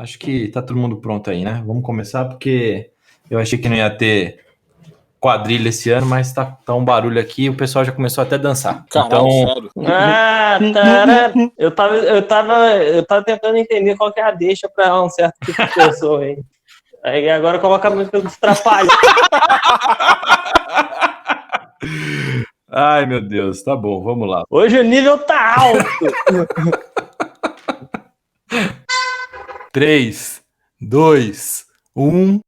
Acho que tá todo mundo pronto aí, né? Vamos começar porque eu achei que não ia ter quadrilha esse ano, mas tá um barulho aqui e o pessoal já começou até a dançar. Caralho, Então, sério. Eu tava tentando entender qual que é a deixa pra um certo tipo de pessoa, hein? Aí agora coloca a música dos Trapalhões. ai meu Deus, tá bom, vamos lá. Hoje o nível tá alto. 3, 2, 1.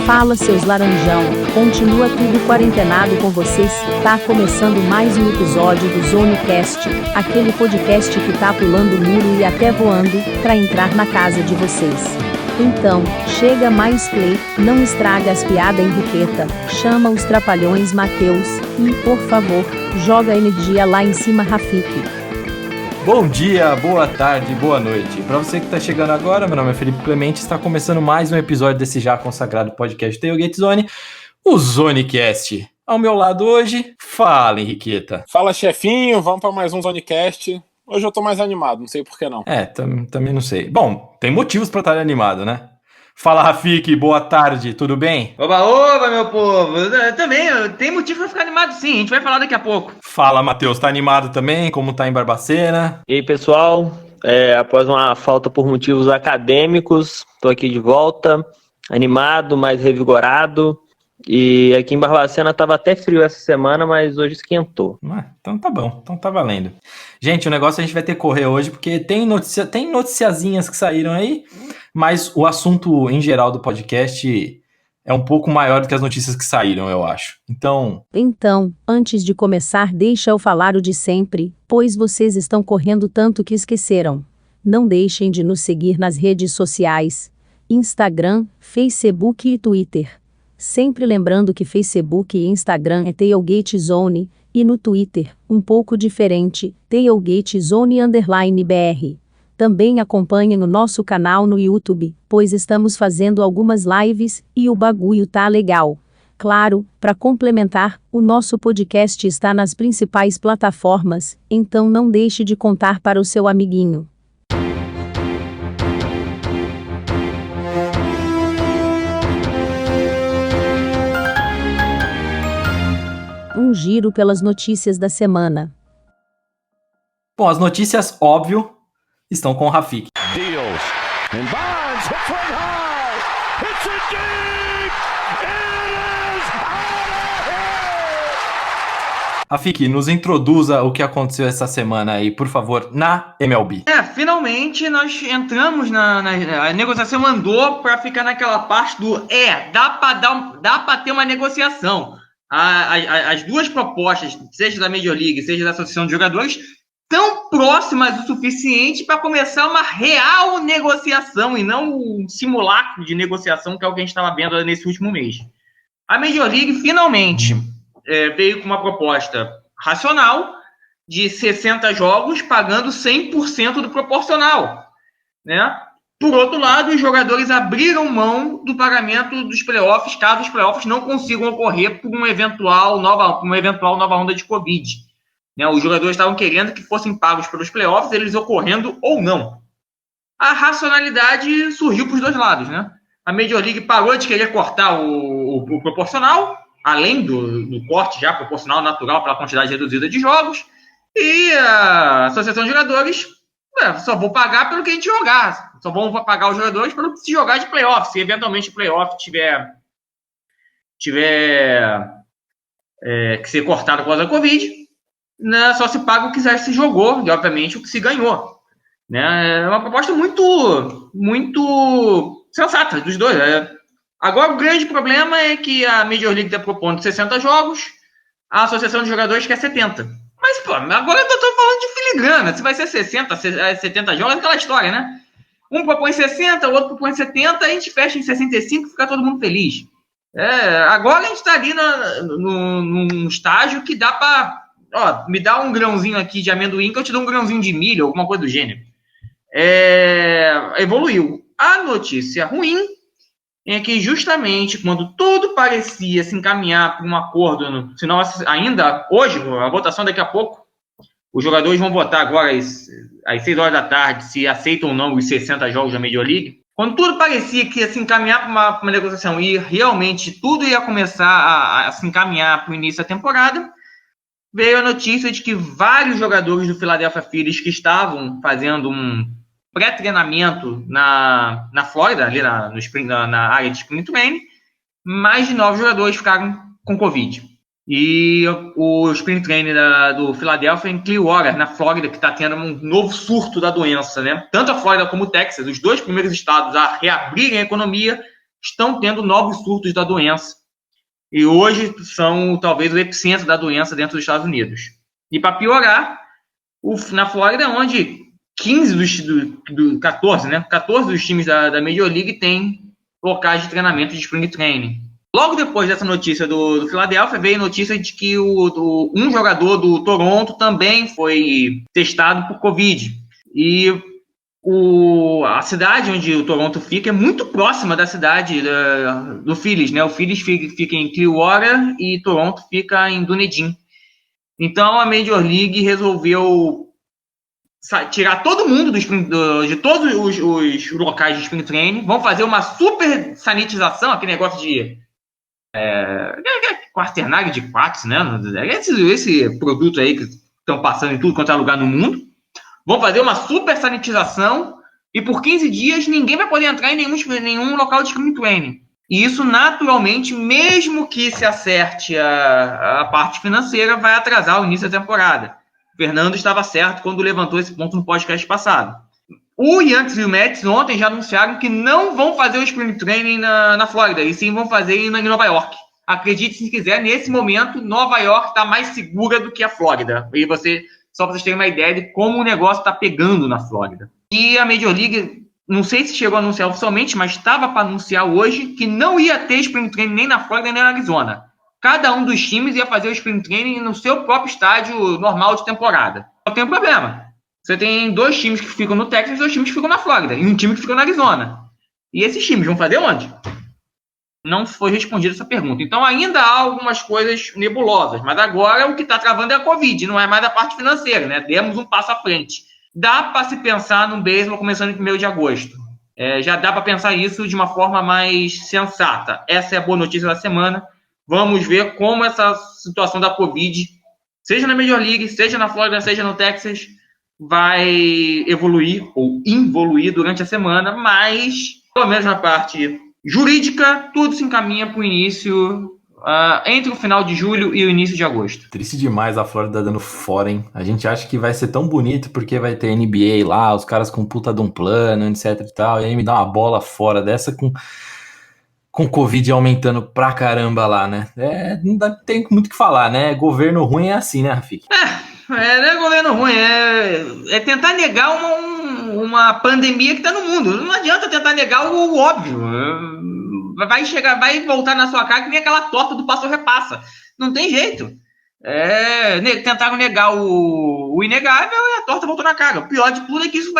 Fala, seus laranjão, continua tudo quarentenado com vocês, tá começando mais um episódio do ZoneCast, aquele podcast que tá pulando o muro e até voando, pra entrar na casa de vocês. Então, chega mais play, não estraga as piadas Henriqueta, chama os trapalhões Mateus, e, por favor, joga energia lá em cima Rafiki. Bom dia, boa tarde, boa noite. Para você que está chegando agora, meu nome é Felipe Clemente, está começando mais um episódio desse já consagrado podcast Tailgate Zone, o ZoneCast. Ao meu lado hoje, fala Henriqueta. Fala, chefinho, vamos para mais um ZoneCast. Hoje eu tô mais animado, não sei por que não. Também não sei. Bom, tem motivos para estar animado, né? Fala, Rafiki, boa tarde, tudo bem? Oba, meu povo! Também, tem motivo pra ficar animado sim, a gente vai falar daqui a pouco. Fala, Matheus, tá animado também? Como tá em Barbacena? E aí, pessoal, após uma falta por motivos acadêmicos, tô aqui de volta, animado, mais revigorado. E aqui em Barbacena tava até frio essa semana, mas hoje esquentou. Então tá bom, então tá valendo. Gente, o negócio a gente vai ter que correr hoje, porque tem noticiazinhas que saíram aí, mas o assunto em geral do podcast é um pouco maior do que as notícias que saíram, eu acho. Então, antes de começar, deixa eu falar o de sempre, pois vocês estão correndo tanto que esqueceram. Não deixem de nos seguir nas redes sociais, Instagram, Facebook e Twitter. Sempre lembrando que Facebook e Instagram é Tailgate Zone, e no Twitter, um pouco diferente, Tailgate Zone _BR. Também acompanhem o nosso canal no YouTube, pois estamos fazendo algumas lives, e o bagulho tá legal. Claro, para complementar, o nosso podcast está nas principais plataformas, então não deixe de contar para o seu amiguinho. Um giro pelas notícias da semana. bom, as notícias, óbvio, estão com o Rafiki. Deals. And Bonds hit front high. Hits it deep. It is out of here. Rafiki, nos introduza o que aconteceu essa semana aí, por favor, na MLB. Finalmente nós entramos a negociação andou para ficar naquela parte do dá para ter uma negociação. As duas propostas, seja da Major League, seja da Associação de Jogadores, tão próximas o suficiente para começar uma real negociação e não um simulacro de negociação que é o que a gente estava vendo nesse último mês. A Major League finalmente veio com uma proposta racional de 60 jogos pagando 100% do proporcional, né? Por outro lado, os jogadores abriram mão do pagamento dos playoffs, caso os playoffs não consigam ocorrer por uma eventual nova onda de Covid. Né? Os jogadores estavam querendo que fossem pagos pelos playoffs, eles ocorrendo ou não. A racionalidade surgiu para os dois lados. Né? A Major League parou de querer cortar o proporcional, além do corte já proporcional natural pela quantidade reduzida de jogos, e a Associação de Jogadores só vou pagar pelo que a gente jogar. Só vão pagar os jogadores pelo que se jogar de playoff. Se eventualmente o playoff tiver que ser cortado por causa da Covid, né, só se paga o que já se jogou e, obviamente, o que se ganhou. Né? É uma proposta muito, muito sensata dos dois. Agora, o grande problema é que a Major League está propondo 60 jogos, a Associação de Jogadores quer 70. Mas, pô, agora eu tô falando de filigrana. Se vai ser 60, 70 jogos, é aquela história, né? Um propõe 60, o outro propõe 70, a gente fecha em 65 e fica todo mundo feliz. Agora a gente tá ali num estágio que dá pra... me dá um grãozinho aqui de amendoim que eu te dou um grãozinho de milho, alguma coisa do gênero. Evoluiu. A notícia ruim é que justamente quando tudo parecia se encaminhar para um acordo, se não ainda hoje, a votação daqui a pouco, os jogadores vão votar agora às 6 horas da tarde se aceitam ou não os 60 jogos da Major League. Quando tudo parecia que ia se encaminhar para uma negociação e realmente tudo ia começar a se encaminhar para o início da temporada, veio a notícia de que vários jogadores do Philadelphia Phillies que fazendo um pré-treinamento na Flórida, ali na área de Spring Training, mais de 9 jogadores ficaram com Covid. E o Spring Training do Philadelphia em Clearwater, na Flórida, que está tendo um novo surto da doença, né? Tanto a Flórida como o Texas, os dois primeiros estados a reabrirem a economia, estão tendo novos surtos da doença. E hoje são talvez o epicentro da doença dentro dos Estados Unidos. E para piorar, na Flórida, onde 14 dos times da Major League têm locais de treinamento de Spring Training. Logo depois dessa notícia do Philadelphia, veio a notícia de que um jogador do Toronto também foi testado por Covid. E a cidade onde o Toronto fica é muito próxima da cidade do Phillies, né? O Phillies fica em Clearwater e Toronto fica em Dunedin. Então a Major League resolveu tirar todo mundo de todos os locais de Spring Training, vão fazer uma super sanitização, aquele negócio de quaternário de quartos, né? Esse produto aí que estão passando em tudo quanto é lugar no mundo. Vão fazer uma super sanitização e por 15 dias ninguém vai poder entrar em nenhum local de Spring Training. E isso, naturalmente, mesmo que se acerte a parte financeira, vai atrasar o início da temporada. O Fernando estava certo quando levantou esse ponto no podcast passado. O Yankees e o Mets ontem já anunciaram que não vão fazer o Spring Training na Flórida, e sim vão fazer em Nova York. Acredite se quiser, nesse momento, Nova York está mais segura do que a Flórida. E só para vocês terem uma ideia de como o negócio está pegando na Flórida. E a Major League, não sei se chegou a anunciar oficialmente, mas estava para anunciar hoje que não ia ter Spring Training nem na Flórida nem na Arizona. Cada um dos times ia fazer o Spring Training no seu próprio estádio normal de temporada. Só tem um problema. Você tem 2 times que ficam no Texas e 2 times que ficam na Flórida. E um time que fica na Arizona. E esses times vão fazer onde? Não foi respondida essa pergunta. Então ainda há algumas coisas nebulosas. Mas agora o que está travando é a Covid. Não é mais a parte financeira, né? Demos um passo à frente. Dá para se pensar num beisebol começando em 1º de agosto. Já dá para pensar isso de uma forma mais sensata. Essa é a boa notícia da semana. Vamos ver como essa situação da Covid, seja na Major League, seja na Flórida, seja no Texas, vai evoluir ou involuir durante a semana, mas, pelo menos na parte jurídica, tudo se encaminha para o início, entre o final de julho e o início de agosto. Triste demais a Flórida dando fora, hein? A gente acha que vai ser tão bonito porque vai ter NBA lá, os caras com puta de um plano, etc e tal, e aí me dá uma bola fora dessa com Covid aumentando pra caramba lá, né? Não tem muito o que falar, né? Governo ruim é assim, né, Rafik? Não é governo ruim, é tentar negar uma pandemia que tá no mundo. Não adianta tentar negar o óbvio. Vai voltar na sua cara que nem aquela torta do passo repassa. Não tem jeito. Tentaram negar o inegável e a torta voltou na cara. O pior de tudo é que isso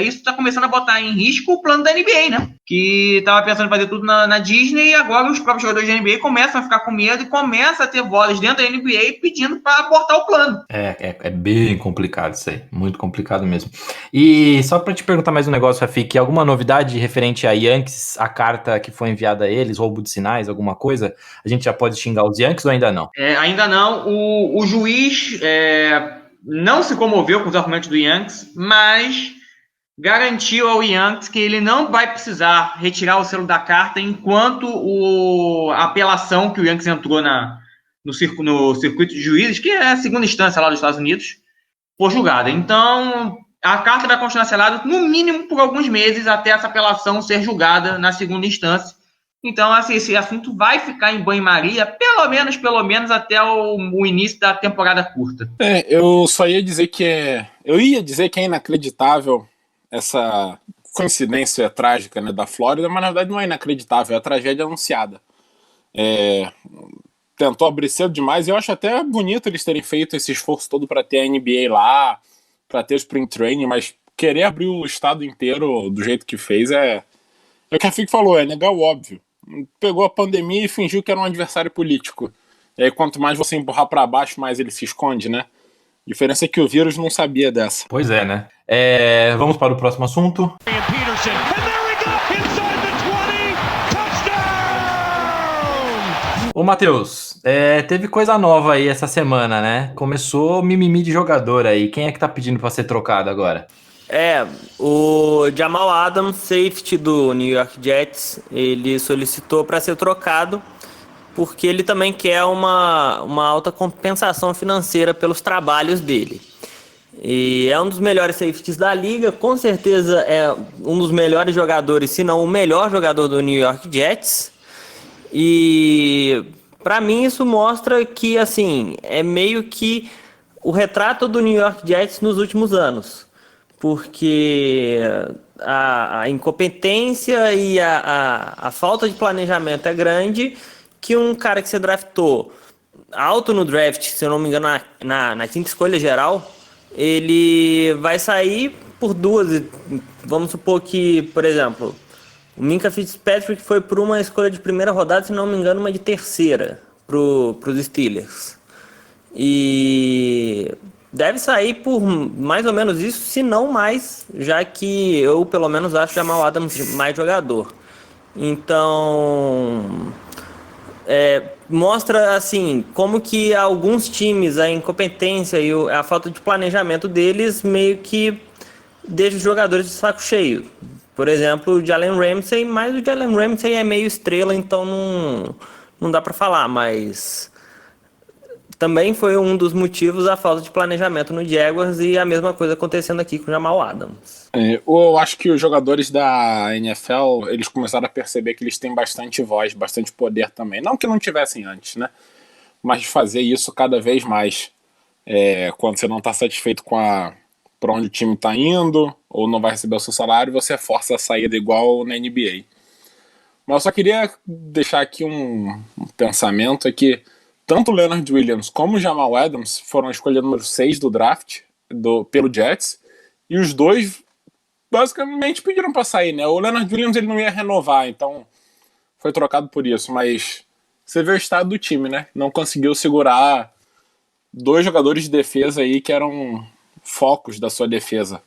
está começando a botar em risco o plano da NBA, né? Que estava pensando em fazer tudo na Disney e agora os próprios jogadores da NBA começam a ficar com medo e começam a ter vozes dentro da NBA pedindo para abortar o plano. É bem complicado isso aí, muito complicado mesmo. E só para te perguntar mais um negócio, Rafik, alguma novidade referente a Yankees, a carta que foi enviada a eles, roubo de sinais, alguma coisa? A gente já pode xingar os Yankees ou ainda não? Ainda não. O juiz não se comoveu com os argumentos do Yankees, mas garantiu ao Yankees que ele não vai precisar retirar o selo da carta enquanto a apelação que o Yankees entrou no circuito de juízes, que é a segunda instância lá dos Estados Unidos, for julgada. Então, a carta vai continuar selada no mínimo por alguns meses até essa apelação ser julgada na segunda instância. Então, assim, esse assunto vai ficar em banho-maria, pelo menos até o início da temporada curta. Eu só ia dizer que eu ia dizer que é inacreditável essa coincidência trágica, né, da Flórida, mas na verdade não é inacreditável, é a tragédia anunciada. Tentou abrir cedo demais, e eu acho até bonito eles terem feito esse esforço todo para ter a NBA lá, para ter o Spring Training, mas querer abrir o estado inteiro do jeito que fez É o que a FIC falou, é negar o óbvio. Pegou a pandemia e fingiu que era um adversário político. E aí, quanto mais você empurrar para baixo, mais ele se esconde, né? A diferença é que o vírus não sabia dessa. Pois é, né? Vamos para o próximo assunto. Peterson. And there we go. Inside the 20. Touchdown! Ô, Matheus, teve coisa nova aí essa semana, né? Começou mimimi de jogador aí. Quem é que tá pedindo pra ser trocado agora? O Jamal Adams, safety do New York Jets, ele solicitou para ser trocado porque ele também quer uma alta compensação financeira pelos trabalhos dele. E é um dos melhores safeties da liga, com certeza é um dos melhores jogadores, se não o melhor jogador do New York Jets. E para mim isso mostra que assim, é meio que o retrato do New York Jets nos últimos anos. Porque a incompetência e a falta de planejamento é grande, que um cara que você draftou alto no draft, se eu não me engano, na quinta escolha geral, ele vai sair por duas. Vamos supor que, por exemplo, o Minkah Fitzpatrick foi por uma escolha de primeira rodada, se não me engano, uma de terceira para os Steelers. E deve sair por mais ou menos isso, se não mais, já que eu pelo menos acho Jamal Adams mais jogador. Então, mostra assim como que alguns times, a incompetência e a falta de planejamento deles meio que deixa os jogadores de saco cheio. Por exemplo, o Jalen Ramsey, mas o Jalen Ramsey é meio estrela, então não dá para falar, mas também foi um dos motivos a falta de planejamento no Jaguars e a mesma coisa acontecendo aqui com o Jamal Adams. Eu acho que os jogadores da NFL, eles começaram a perceber que eles têm bastante voz, bastante poder também. Não que não tivessem antes, né? Mas fazer isso cada vez mais. Quando você não está satisfeito com para onde o time está indo, ou não vai receber o seu salário, você força a saída igual na NBA. Mas eu só queria deixar aqui um pensamento, é que tanto o Leonard Williams como o Jamal Adams foram a escolha número 6 do draft pelo Jets, e os dois basicamente pediram para sair, né? O Leonard Williams ele não ia renovar, então foi trocado por isso, mas você vê o estado do time, né? Não conseguiu segurar dois jogadores de defesa aí que eram focos da sua defesa.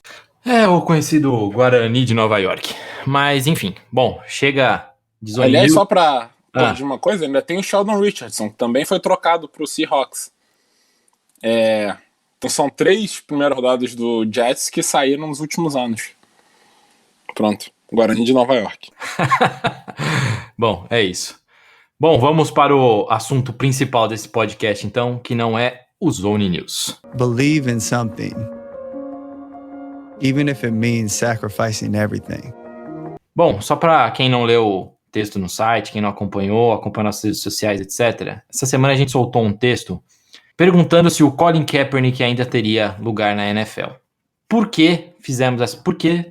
O conhecido Guarani de Nova York. Mas, enfim, bom, chega de Zone Aliás, Hill. só para corrigir uma coisa, ainda tem o Sheldon Richardson, que também foi trocado para o Seahawks. Então são 3 primeiras rodadas do Jets que saíram nos últimos anos. Pronto, Guarani de Nova York. Bom, é isso. Bom, vamos para o assunto principal desse podcast, então, que não é o Zone News. Believe in something, even if it means sacrificing everything. Bom, só para quem não leu o texto no site, quem não acompanhou nas redes sociais, etc. Essa semana a gente soltou um texto perguntando se o Colin Kaepernick ainda teria lugar na NFL. Por que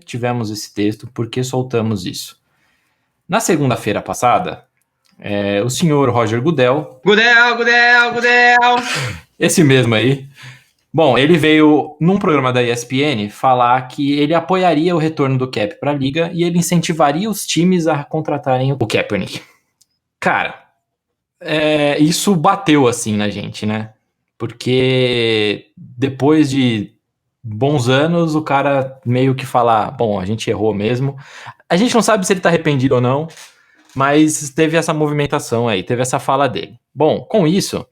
tivemos esse texto? Por que soltamos isso? Na segunda-feira passada, o senhor Roger Goodell, esse mesmo aí, bom, ele veio num programa da ESPN falar que ele apoiaria o retorno do Cap para a liga e ele incentivaria os times a contratarem o Kaepernick. Cara, isso bateu assim na gente, né? Porque depois de bons anos, o cara meio que fala, bom, a gente errou mesmo. A gente não sabe se ele tá arrependido ou não, mas teve essa movimentação aí, teve essa fala dele. Bom, com isso,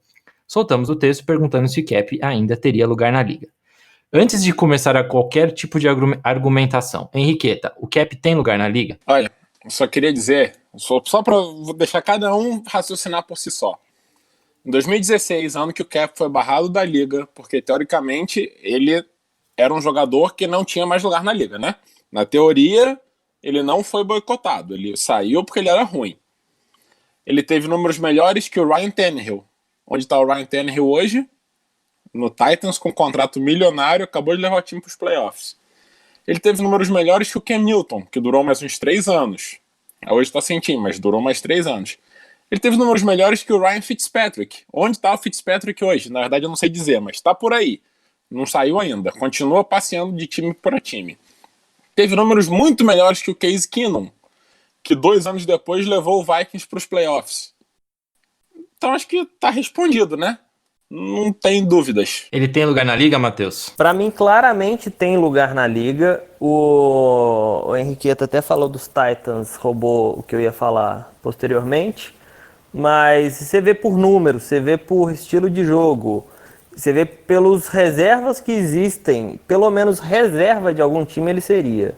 soltamos o texto perguntando se o Cap ainda teria lugar na liga. Antes de começar a qualquer tipo de argumentação, Henriqueta, o Cap tem lugar na liga? Olha, eu só queria dizer, só para deixar cada um raciocinar por si só. Em 2016, ano que o Cap foi barrado da liga, porque teoricamente ele era um jogador que não tinha mais lugar na liga, né? Na teoria, ele não foi boicotado, ele saiu porque ele era ruim. Ele teve números melhores que o Ryan Tannehill. Onde está o Ryan Tannehill hoje? No Titans, com um contrato milionário, acabou de levar o time para os playoffs. Ele teve números melhores que o Cam Newton, que durou mais uns 3 anos. Hoje está sem time, mas durou mais 3 anos. Ele teve números melhores que o Ryan Fitzpatrick. Onde está o Fitzpatrick hoje? Na verdade, eu não sei dizer, mas está por aí. Não saiu ainda. Continua passeando de time para time. Teve números muito melhores que o Case Keenum, que 2 anos depois levou o Vikings para os playoffs. Então acho que tá respondido, né? Não tem dúvidas. Ele tem lugar na liga, Matheus? Para mim, claramente tem lugar na liga. O Henriqueta até falou dos Titans, roubou o que eu ia falar posteriormente. Mas você vê por número, você vê por estilo de jogo, você vê pelos reservas que existem, pelo menos reserva de algum time ele seria.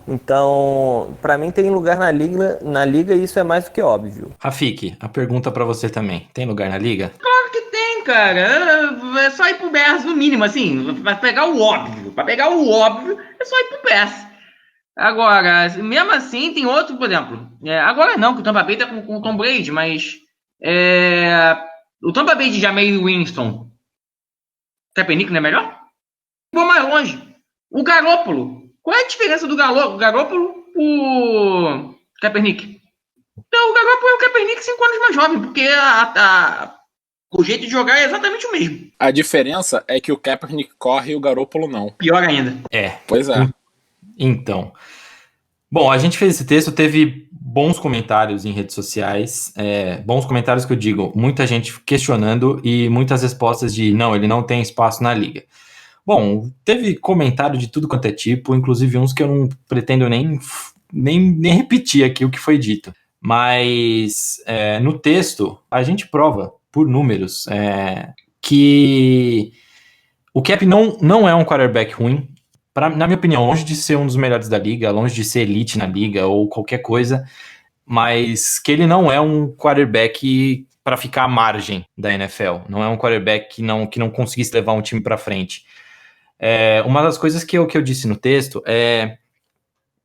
Então, para mim tem lugar na liga e isso é mais do que óbvio. Rafik, a pergunta pra você também. Tem lugar na liga? Claro que tem, cara. É só ir pro Bears no mínimo, assim, pra pegar o óbvio. Pra pegar o óbvio, é só ir pro Bears. Agora, mesmo assim, tem outro, por exemplo. Agora não, que o Tampa Bay tá com o Tom Brady, mas o Tampa Bay de Jameis Winston, Kaepernick não é melhor? Vou mais longe. O Garoppolo. Qual é a diferença do Garoppolo pro Kaepernick? Então, o Garoppolo é o Kaepernick 5 anos mais jovem, porque o jeito de jogar é exatamente o mesmo. A diferença é que o Kaepernick corre e o Garoppolo não. Pior ainda. Pois é. Então. Bom, a gente fez esse texto, teve bons comentários em redes sociais. Bons comentários que eu digo, muita gente questionando e muitas respostas de não, ele não tem espaço na liga. Bom, teve comentário de tudo quanto é tipo, inclusive uns que eu não pretendo nem repetir aqui o que foi dito. Mas no texto, a gente prova, por números, que o Cap não é um quarterback ruim. Na minha opinião, longe de ser um dos melhores da liga, longe de ser elite na liga ou qualquer coisa, mas que ele não é um quarterback para ficar à margem da NFL. Não é um quarterback que não conseguisse levar um time para frente. Uma das coisas que eu disse no texto é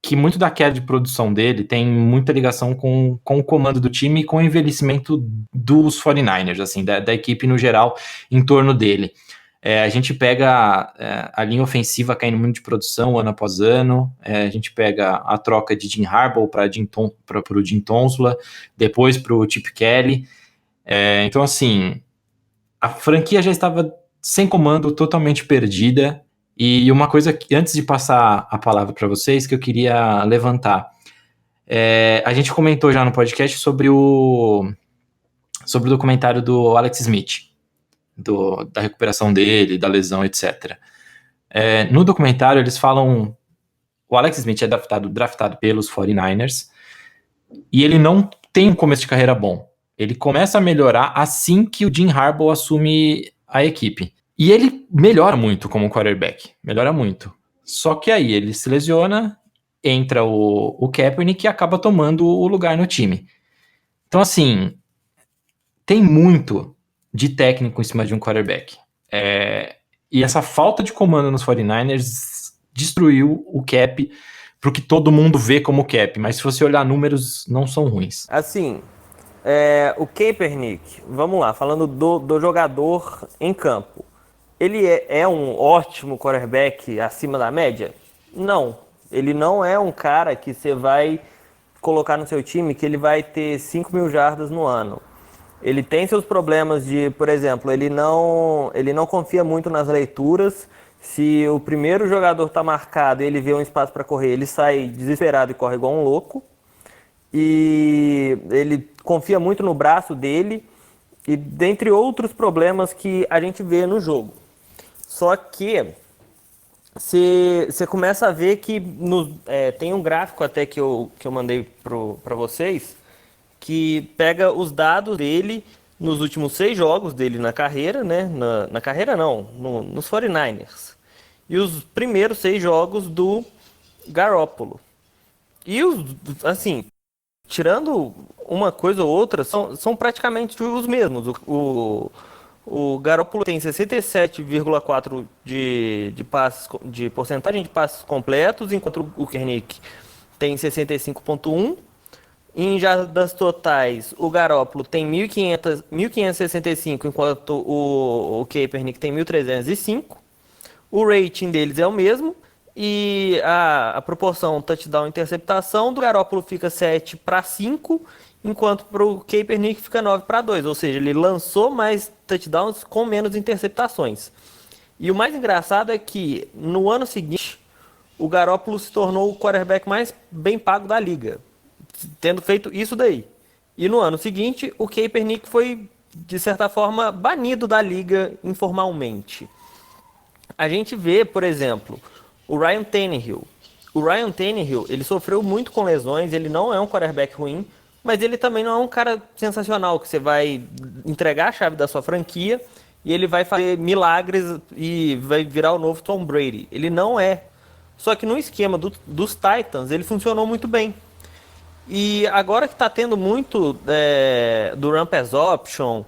que muito da queda de produção dele tem muita ligação com o comando do time e com o envelhecimento dos 49ers, assim, da equipe no geral, em torno dele. A gente pega a linha ofensiva caindo muito de produção ano após ano, a gente pega a troca de Jim Harbaugh para o Jim Tomsula, depois para o Chip Kelly. Então, assim, a franquia já estava sem comando, totalmente perdida. E uma coisa que, antes de passar a palavra para vocês, que eu queria levantar. A gente comentou já no podcast sobre o documentário do Alex Smith, da recuperação dele, da lesão, etc. No documentário eles falam, o Alex Smith é draftado pelos 49ers, e ele não tem um começo de carreira bom. Ele começa a melhorar assim que o Jim Harbaugh assume a equipe. E ele melhora muito como quarterback, melhora muito. Só que aí ele se lesiona, entra o Kaepernick e acaba tomando o lugar no time. Então, assim, tem muito de técnico em cima de um quarterback. E essa falta de comando nos 49ers destruiu o cap pro que todo mundo vê como cap. Mas se você olhar números, não são ruins. Assim, o Kaepernick, vamos lá, falando do jogador em campo. Ele é um ótimo quarterback acima da média? Não. Ele não é um cara que você vai colocar no seu time que ele vai ter 5.000 jardas no ano. Ele tem seus problemas de, por exemplo, ele não confia muito nas leituras. Se o primeiro jogador está marcado e ele vê um espaço para correr, ele sai desesperado e corre igual um louco. E ele confia muito no braço dele, e dentre outros problemas que a gente vê no jogo. Só que você começa a ver que tem um gráfico até que eu mandei para vocês, que pega os dados dele nos últimos 6 jogos dele na carreira, né? Na carreira não, nos 49ers. E os primeiros 6 jogos do Garoppolo. E assim, tirando uma coisa ou outra, são praticamente os mesmos. O Garoppolo tem 67,4% de porcentagem de passes completos, enquanto o Kaepernick tem 65,1%. Em jardas totais, o Garoppolo tem 1.565, enquanto o Kaepernick tem 1.305. O rating deles é o mesmo. E a proporção touchdown-interceptação do Garoppolo fica 7-5, enquanto para o Kaepernick fica 9-2. Ou seja, ele lançou mais touchdowns com menos interceptações. E o mais engraçado é que no ano seguinte, o Garoppolo se tornou o quarterback mais bem pago da liga. tendo feito isso daí. E no ano seguinte, o Kaepernick foi, de certa forma, banido da liga informalmente. A gente vê, por exemplo, o Ryan Tannehill. O Ryan Tannehill, ele sofreu muito com lesões, ele não é um quarterback ruim, mas ele também não é um cara sensacional, que você vai entregar a chave da sua franquia e ele vai fazer milagres e vai virar o novo Tom Brady. Ele não é. Só que no esquema dos Titans, ele funcionou muito bem. E agora que está tendo muito do Run Pass Option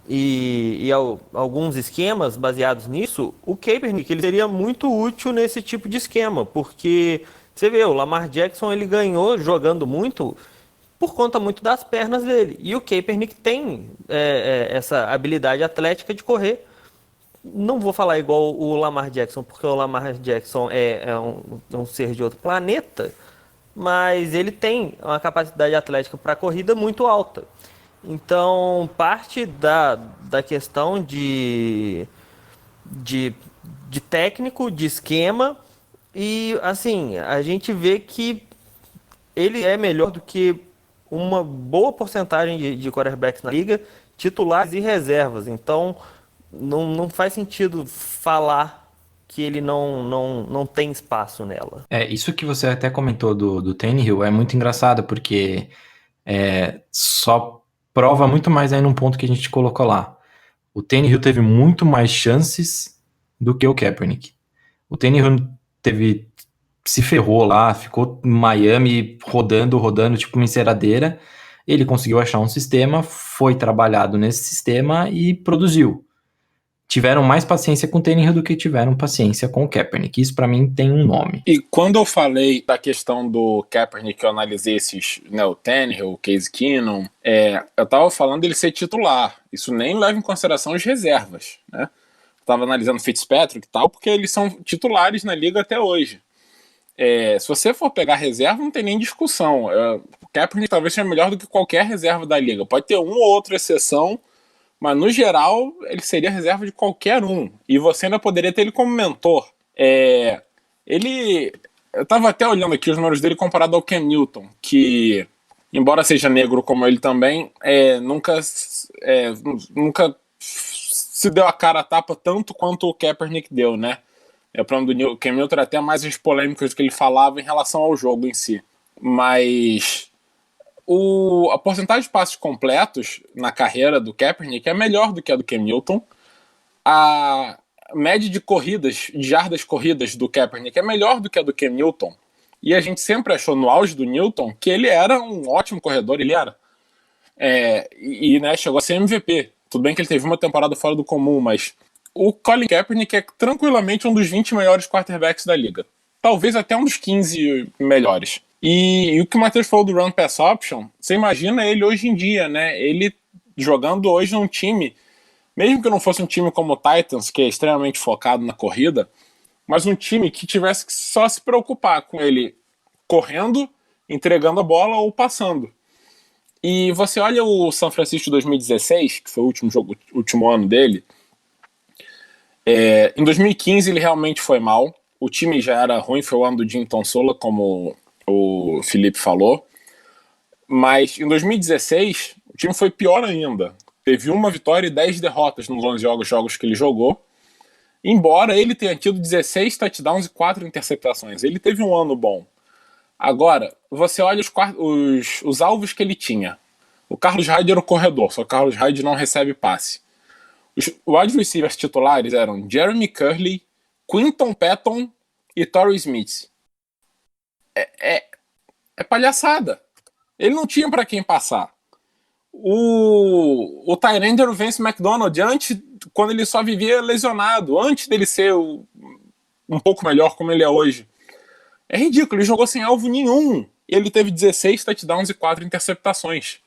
e alguns esquemas baseados nisso, o Kaepernick ele seria muito útil nesse tipo de esquema, porque você vê, o Lamar Jackson ele ganhou jogando muito por conta muito das pernas dele. E o Kaepernick tem essa habilidade atlética de correr. Não vou falar igual o Lamar Jackson, porque o Lamar Jackson é um ser de outro planeta, mas ele tem uma capacidade atlética para corrida muito alta. Então, parte da questão de técnico, de esquema, e assim, a gente vê que ele é melhor do que uma boa porcentagem de quarterbacks na liga, titulares e reservas. Então, não faz sentido falar que ele não tem espaço nela. Isso que você até comentou do Tannehill é muito engraçado, porque só prova muito mais aí num ponto que a gente colocou lá. O Tannehill teve muito mais chances do que o Kaepernick. O Tannehill se ferrou lá, ficou em Miami rodando tipo uma enceradeira. Ele conseguiu achar um sistema, foi trabalhado nesse sistema e produziu. Tiveram mais paciência com o Tannehill do que tiveram paciência com o Kaepernick. Isso pra mim tem um nome. E quando eu falei da questão do Kaepernick, eu analisei esses, né, o Tannehill, o Case Keenum, eu tava falando dele ser titular. Isso nem leva em consideração as reservas, né? Eu tava analisando Fitzpatrick e tal, porque eles são titulares na liga até hoje. Se você for pegar reserva, não tem nem discussão. O Kaepernick talvez seja melhor do que qualquer reserva da liga. Pode ter uma ou outra exceção, mas no geral ele seria reserva de qualquer um. E você ainda poderia ter ele como mentor. Eu tava até olhando aqui os números dele comparado ao Cam Newton, que, embora seja negro como ele também, nunca se deu a cara a tapa tanto quanto o Kaepernick deu, né? O problema do Cam Newton era até mais as polêmicas que ele falava em relação ao jogo em si. Mas a porcentagem de passes completos na carreira do Kaepernick é melhor do que a do Cam Newton. A média de corridas, de jardas corridas do Kaepernick é melhor do que a do Cam Newton. E a gente sempre achou no auge do Newton que ele era um ótimo corredor, ele era. Né, chegou a ser MVP. Tudo bem que ele teve uma temporada fora do comum, mas o Colin Kaepernick é tranquilamente um dos 20 melhores quarterbacks da liga. Talvez até um dos 15 melhores. E o que o Matheus falou do Run Pass Option, você imagina ele hoje em dia, né? Ele jogando hoje num time, mesmo que não fosse um time como o Titans, que é extremamente focado na corrida, mas um time que tivesse que só se preocupar com ele correndo, entregando a bola ou passando. E você olha o San Francisco 2016, que foi o último ano dele. Em 2015 ele realmente foi mal. O time já era ruim, foi o ano do Jim Tomsula, como o Felipe falou. Mas em 2016 o time foi pior ainda. Teve uma vitória e 10 derrotas nos 11 jogos que ele jogou. Embora ele tenha tido 16 touchdowns e 4 interceptações. Ele teve um ano bom. Agora, você olha os alvos que ele tinha. O Carlos Hyde era o corredor, só que o Carlos Hyde não recebe passe. Os wide receivers titulares eram Jeremy Curley, Quinton Patton e Torrey Smith. É palhaçada. Ele não tinha para quem passar. O tight end era o Vance McDonald, quando ele só vivia lesionado, antes dele ser um pouco melhor como ele é hoje. É ridículo, ele jogou sem alvo nenhum. Ele teve 16 touchdowns e 4 interceptações.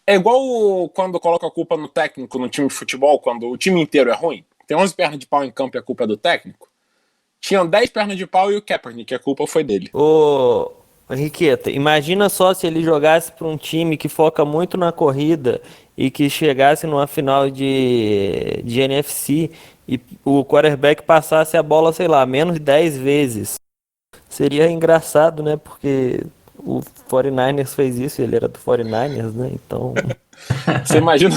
É igual quando coloca a culpa no técnico no time de futebol, quando o time inteiro é ruim. Tem 11 pernas de pau em campo e a culpa é do técnico. Tinham 10 pernas de pau e o Kaepernick, a culpa foi dele. Ô, Henriqueta, imagina só se ele jogasse para um time que foca muito na corrida e que chegasse numa final de NFC e o quarterback passasse a bola, sei lá, menos de 10 vezes. Seria engraçado, né? Porque o 49ers fez isso, ele era do 49ers, né? Então. Você imagina.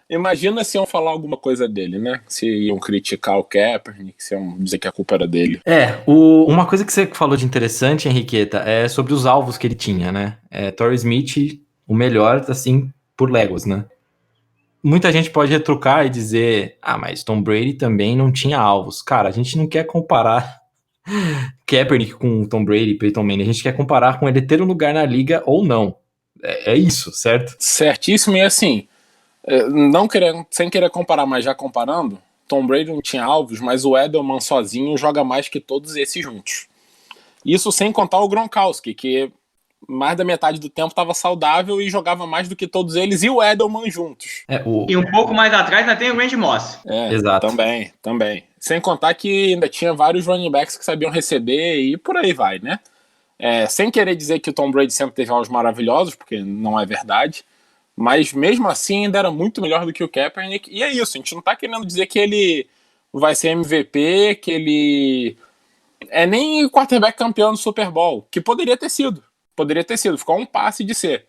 Imagina se iam falar alguma coisa dele, né? Se iam criticar o Kaepernick, se iam dizer que a culpa era dele. Uma coisa que você falou de interessante, Henriqueta, é sobre os alvos que ele tinha, né? Torrey Smith, o melhor, assim, por léguas, né? Muita gente pode retrucar e dizer, mas Tom Brady também não tinha alvos. Cara, a gente não quer comparar Kaepernick com Tom Brady, Peyton Manning, a gente quer comparar com ele ter um lugar na liga ou não. É isso, certo? Certíssimo, e assim, não querendo, sem querer comparar, mas já comparando, Tom Brady não tinha alvos, mas o Edelman sozinho joga mais que todos esses juntos. Isso sem contar o Gronkowski, que mais da metade do tempo estava saudável e jogava mais do que todos eles, e o Edelman juntos. E um pouco mais atrás ainda tem o Randy Moss. Exato. Também. Sem contar que ainda tinha vários running backs que sabiam receber e por aí vai, né? Sem querer dizer que o Tom Brady sempre teve jogos maravilhosos, porque não é verdade, mas mesmo assim ainda era muito melhor do que o Kaepernick, e é isso, a gente não tá querendo dizer que ele vai ser MVP, que ele é nem quarterback campeão do Super Bowl, que poderia ter sido, ficou um passe de ser,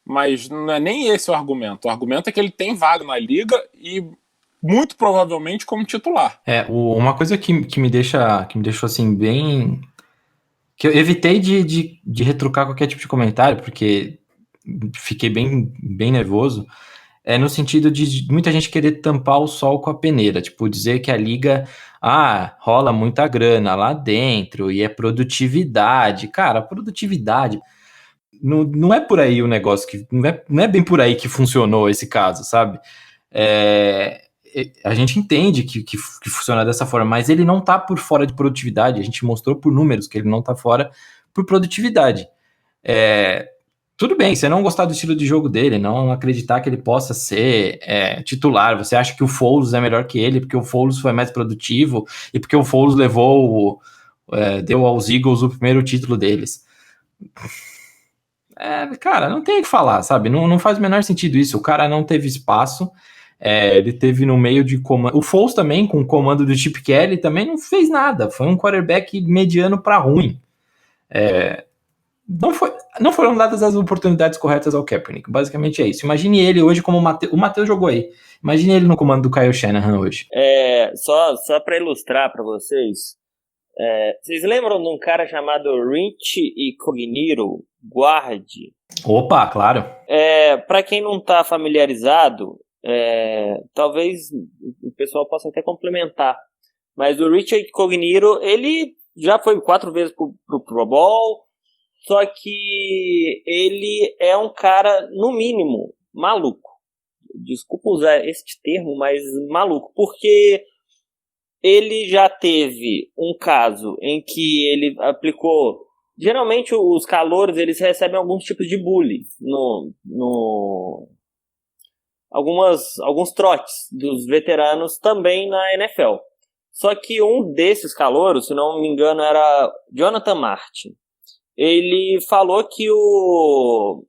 mas não é nem esse o argumento é que ele tem vaga na liga e muito provavelmente como titular. Uma coisa que me deixou assim bem... que eu evitei de retrucar qualquer tipo de comentário, porque fiquei bem nervoso, no sentido de muita gente querer tampar o sol com a peneira, tipo, dizer que a liga, rola muita grana lá dentro, e é produtividade. Cara, produtividade, não é por aí o negócio, não é bem por aí que funcionou esse caso, sabe? A gente entende que funciona dessa forma, mas ele não tá por fora de produtividade, a gente mostrou por números que ele não tá fora por produtividade. Tudo bem, você não gostar do estilo de jogo dele, não acreditar que ele possa ser titular, você acha que o Foles é melhor que ele, porque o Foles foi mais produtivo, e porque o Foles deu aos Eagles o primeiro título deles. Cara, não tem o que falar, sabe? Não faz o menor sentido isso, o cara não teve espaço, ele teve no meio de comando. O Foles também, com o comando do Chip Kelly, também não fez nada. Foi um quarterback mediano para ruim. Não foram dadas as oportunidades corretas ao Kaepernick. Basicamente é isso. Imagine ele hoje como o Matheus jogou aí. Imagine ele no comando do Kyle Shanahan hoje. Só para ilustrar para vocês. Vocês lembram de um cara chamado Rich Incognito, guard? Opa, claro. Para quem não está familiarizado, talvez o pessoal possa até complementar, mas o Richard Incognito, ele já foi 4 vezes pro Pro Bowl, só que ele é um cara, no mínimo, maluco. Desculpa usar este termo, mas maluco, porque ele já teve um caso em que ele aplicou... Geralmente os calouros, eles recebem alguns tipos de bullying alguns trotes dos veteranos também na NFL. Só que um desses calouros, se não me engano, era Jonathan Martin. Ele falou que o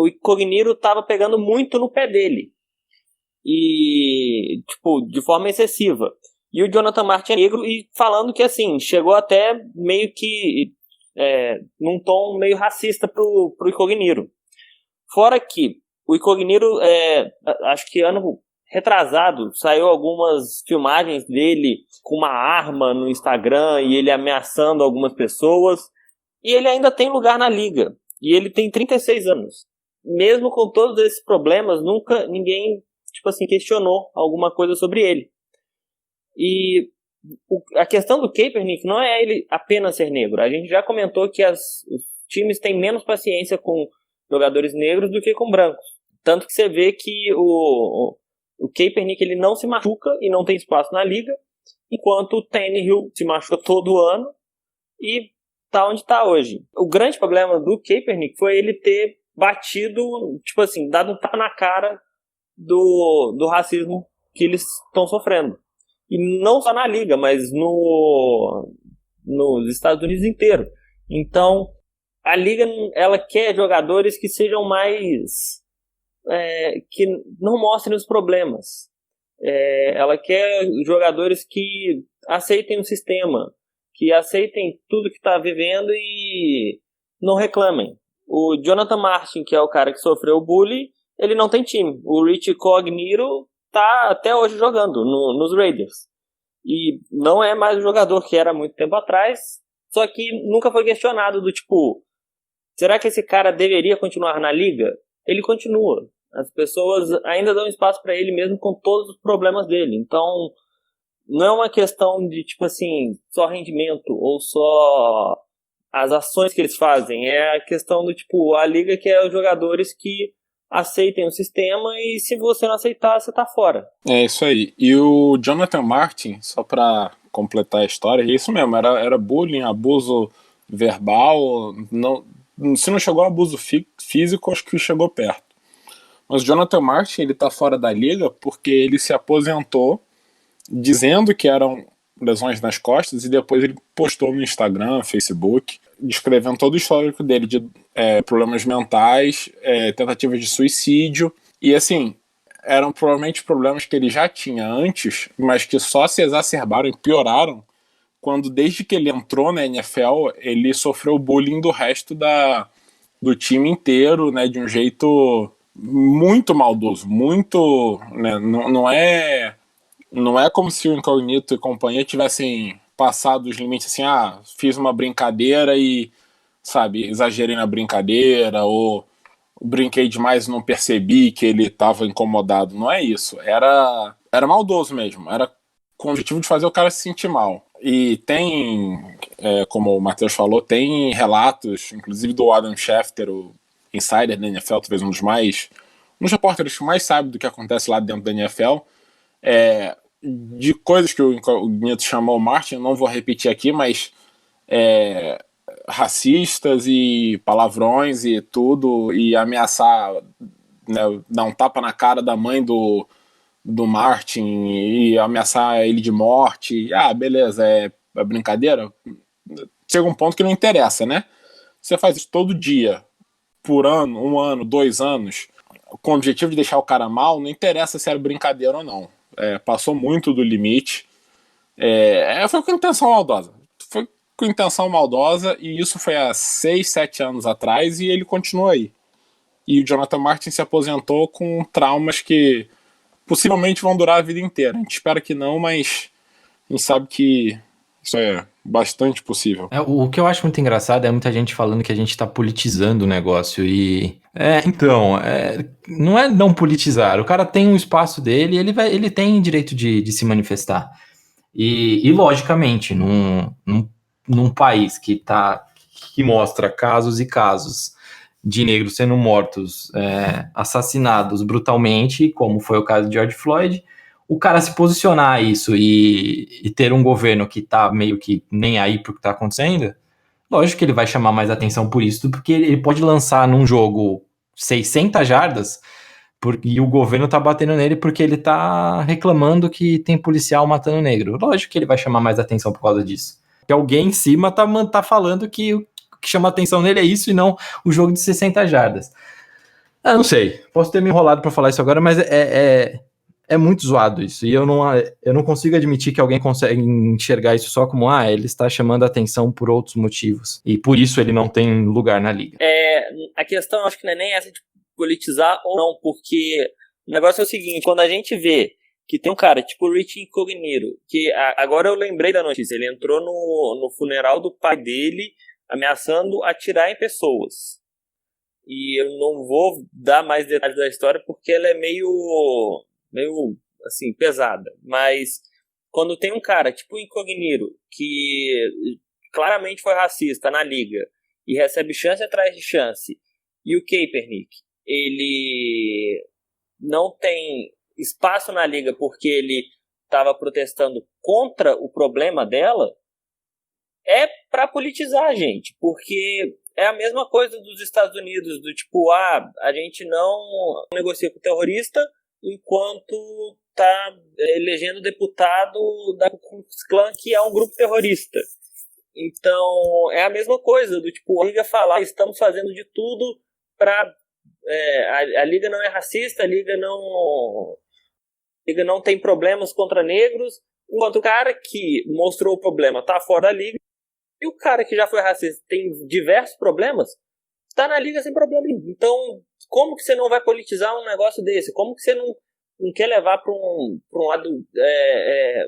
Incognito estava pegando muito no pé dele. E, de forma excessiva. E o Jonathan Martin é negro, e falando que, assim, chegou até meio que num tom meio racista pro Incognito. Fora que o Incognito, acho que ano retrasado, saiu algumas filmagens dele com uma arma no Instagram e ele ameaçando algumas pessoas. E ele ainda tem lugar na liga. E ele tem 36 anos. Mesmo com todos esses problemas, nunca ninguém, questionou alguma coisa sobre ele. E a questão do Kaepernick não é ele apenas ser negro. A gente já comentou que os times têm menos paciência com jogadores negros do que com brancos. Tanto que você vê que o Kaepernick, ele não se machuca e não tem espaço na liga, enquanto o Tannehill se machuca todo ano e tá onde tá hoje. O grande problema do Kaepernick foi ele ter batido, dado um tapa na cara do racismo que eles estão sofrendo. E não só na liga, mas nos Estados Unidos inteiro. Então, a liga, ela quer jogadores que sejam mais... que não mostrem os problemas. Ela quer jogadores que aceitem o sistema, que aceitem tudo que tá vivendo e não reclamem. O Jonathan Martin, que é o cara que sofreu o bullying, ele não tem time. O Rich Cognito tá até hoje jogando nos Raiders. E não é mais o jogador que era muito tempo atrás, só que nunca foi questionado do tipo, será que esse cara deveria continuar na liga? Ele continua. As pessoas ainda dão espaço para ele mesmo com todos os problemas dele. Então, não é uma questão de, tipo assim, só rendimento ou só as ações que eles fazem. É a questão do, tipo, a liga que é os jogadores que aceitem o sistema e se você não aceitar, você tá fora. É isso aí. E o Jonathan Martin, só pra completar a história, é isso mesmo, era bullying, abuso verbal, não, se não chegou a abuso físico, acho que chegou perto. Mas o Jonathan Martin, ele tá fora da liga porque ele se aposentou dizendo que eram lesões nas costas e depois ele postou no Instagram, Facebook, descrevendo todo o histórico dele de problemas mentais, tentativas de suicídio e assim, eram provavelmente problemas que ele já tinha antes, mas que só se exacerbaram e pioraram quando desde que ele entrou na NFL, ele sofreu bullying do resto do time inteiro, né, de um jeito muito maldoso, muito, né, não é como se o Incognito e companhia tivessem passado os limites assim, fiz uma brincadeira e, sabe, exagerei na brincadeira, ou brinquei demais e não percebi que ele estava incomodado. Não é isso. Era maldoso mesmo. Era com o objetivo de fazer o cara se sentir mal. E tem, como o Matheus falou, tem relatos, inclusive do Adam Schefter, o insider da NFL, talvez um dos repórteres que mais sabe do que acontece lá dentro da NFL, de coisas que o Incognito chamou o Martin, não vou repetir aqui, mas racistas e palavrões e tudo, e ameaçar, né, dar um tapa na cara da mãe do Martin e ameaçar ele de morte. Beleza, é brincadeira. Chega um ponto que não interessa, né? Você faz isso todo dia, por ano, 1 ano, 2 anos, com o objetivo de deixar o cara mal, não interessa se era brincadeira ou não. Passou muito do limite. Foi com intenção maldosa. Foi com intenção maldosa e isso foi há 6, 7 anos atrás e ele continua aí. E o Jonathan Martin se aposentou com traumas que possivelmente vão durar a vida inteira. A gente espera que não, mas a gente sabe que isso é bastante possível. O que eu acho muito engraçado é muita gente falando que a gente tá politizando o negócio e... não é não politizar. O cara tem um espaço dele, ele tem direito de se manifestar. E logicamente, num país que mostra casos e casos de negros sendo mortos, assassinados brutalmente, como foi o caso de George Floyd, o cara se posicionar a isso e ter um governo que tá meio que nem aí pro que tá acontecendo, lógico que ele vai chamar mais atenção por isso, porque ele pode lançar num jogo 600 jardas e o governo tá batendo nele porque ele tá reclamando que tem policial matando negro. Lógico que ele vai chamar mais atenção por causa disso. Porque alguém em cima tá falando que o que chama atenção nele é isso e não o jogo de 60 jardas. Não sei, posso ter me enrolado pra falar isso agora, mas é muito zoado isso, e eu não consigo admitir que alguém consegue enxergar isso só como, ele está chamando a atenção por outros motivos, e por isso ele não tem lugar na liga. A questão, acho que não é nem essa de politizar ou não, porque o negócio é o seguinte, quando a gente vê que tem um cara tipo o Rich Incognito, que agora eu lembrei da notícia, ele entrou no funeral do pai dele, ameaçando atirar em pessoas. E eu não vou dar mais detalhes da história, porque ela é meio assim, pesada, mas quando tem um cara tipo o Incognito, que claramente foi racista na liga e recebe chance atrás de chance, e o Kaepernick, ele não tem espaço na liga porque ele estava protestando contra o problema dela, é pra politizar, gente, porque é a mesma coisa dos Estados Unidos, do tipo, a gente não negocia com o terrorista enquanto tá elegendo deputado da Ku Klux Klan, que é um grupo terrorista. Então, é a mesma coisa, do tipo, a Liga falar, estamos fazendo de tudo pra... a Liga não é racista, a Liga não tem problemas contra negros, enquanto o cara que mostrou o problema tá fora da Liga, E o cara que já foi racista tem diversos problemas, tá na liga sem problema. Então, como que você não vai politizar um negócio desse? Como que você não quer levar para um lado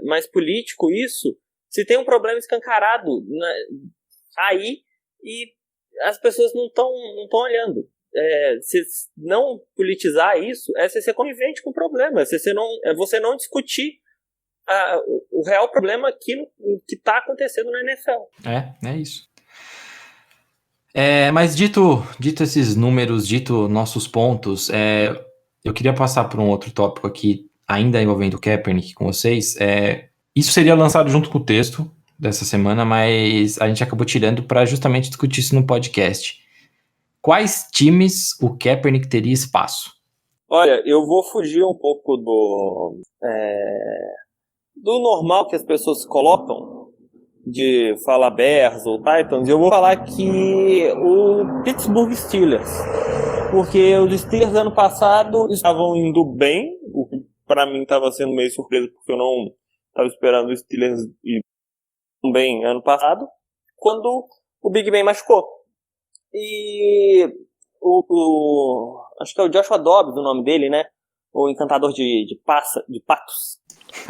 mais político isso? Se tem um problema escancarado aí e as pessoas não estão olhando. Se não politizar isso, você ser conivente com o problema, você não discutir o real problema, aquilo que está acontecendo na NFL. É isso. Mas dito esses números, dito nossos pontos, eu queria passar por um outro tópico aqui, ainda envolvendo o Kaepernick com vocês. Isso seria lançado junto com o texto dessa semana, mas a gente acabou tirando para justamente discutir isso no podcast. Quais times o Kaepernick teria espaço? Olha, eu vou fugir um pouco do normal que as pessoas colocam, de falar Bears ou Titans. Eu vou falar que o Pittsburgh Steelers, porque os Steelers ano passado estavam indo bem, o que para mim estava sendo meio surpresa, porque eu não estava esperando os Steelers ir bem ano passado, quando o Big Ben machucou. E acho que é o Joshua Dobbs o nome dele, né? O encantador de patos.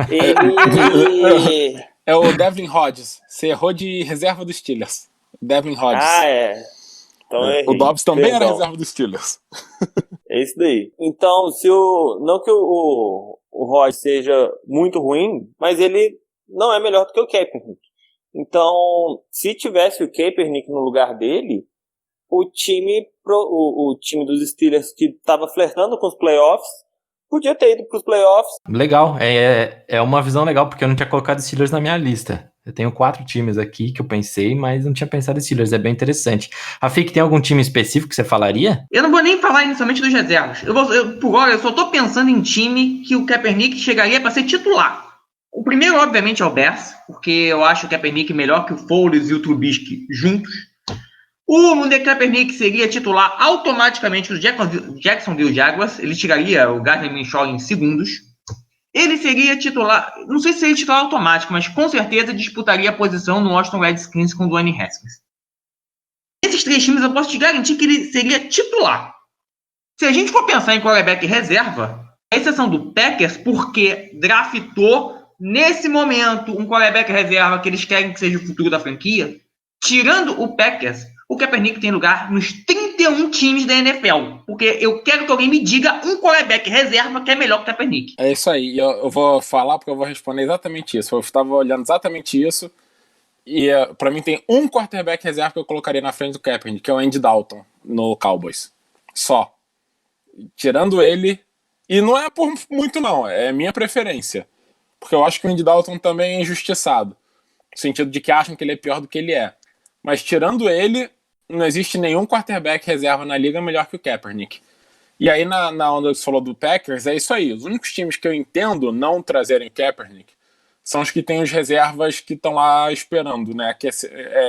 Ele... É o Devlin Hodges. Você errou de reserva dos Steelers. Devlin Hodges. Então o Dobbs também era reserva dos Steelers. É isso daí. Então, não que o Hodges seja muito ruim, mas ele não é melhor do que o Kaepernick. Então, se tivesse o Kaepernick no lugar dele, o time dos Steelers que estava flertando com os playoffs podia ter ido para os playoffs. Legal, é uma visão legal, porque eu não tinha colocado Steelers na minha lista. Eu tenho 4 times aqui que eu pensei, mas não tinha pensado em Steelers, é bem interessante. Rafik, tem algum time específico que você falaria? Eu não vou nem falar inicialmente dos reservas. Por agora, eu só tô pensando em time que o Kaepernick chegaria para ser titular. O primeiro, obviamente, é o Bears, porque eu acho o Kaepernick melhor que o Foles e o Trubisky juntos. O Kaepernick seria titular automaticamente do Jacksonville Jaguars. Ele tiraria o Gardner Minshew em segundos. Ele seria titular, não sei se seria titular automático, mas com certeza disputaria a posição no Washington Redskins com o Dwayne Haskins. Esses 3 times eu posso te garantir que ele seria titular. Se a gente for pensar em quarterback reserva, a exceção do Packers, porque draftou nesse momento um quarterback reserva que eles querem que seja o futuro da franquia, tirando o Packers, o Kaepernick tem lugar nos 31 times da NFL. Porque eu quero que alguém me diga um quarterback reserva que é melhor que o Kaepernick. É isso aí. Eu vou falar porque eu vou responder exatamente isso. Eu estava olhando exatamente isso. E para mim tem um quarterback reserva que eu colocaria na frente do Kaepernick, que é o Andy Dalton, no Cowboys. Só. Tirando ele... E não é por muito não, é minha preferência. Porque eu acho que o Andy Dalton também é injustiçado. No sentido de que acham que ele é pior do que ele é. Mas tirando ele, não existe nenhum quarterback reserva na liga melhor que o Kaepernick. E aí na onda que você falou do Packers, é isso aí. Os únicos times que eu entendo não trazerem o Kaepernick são os que têm os reservas que estão lá esperando, né?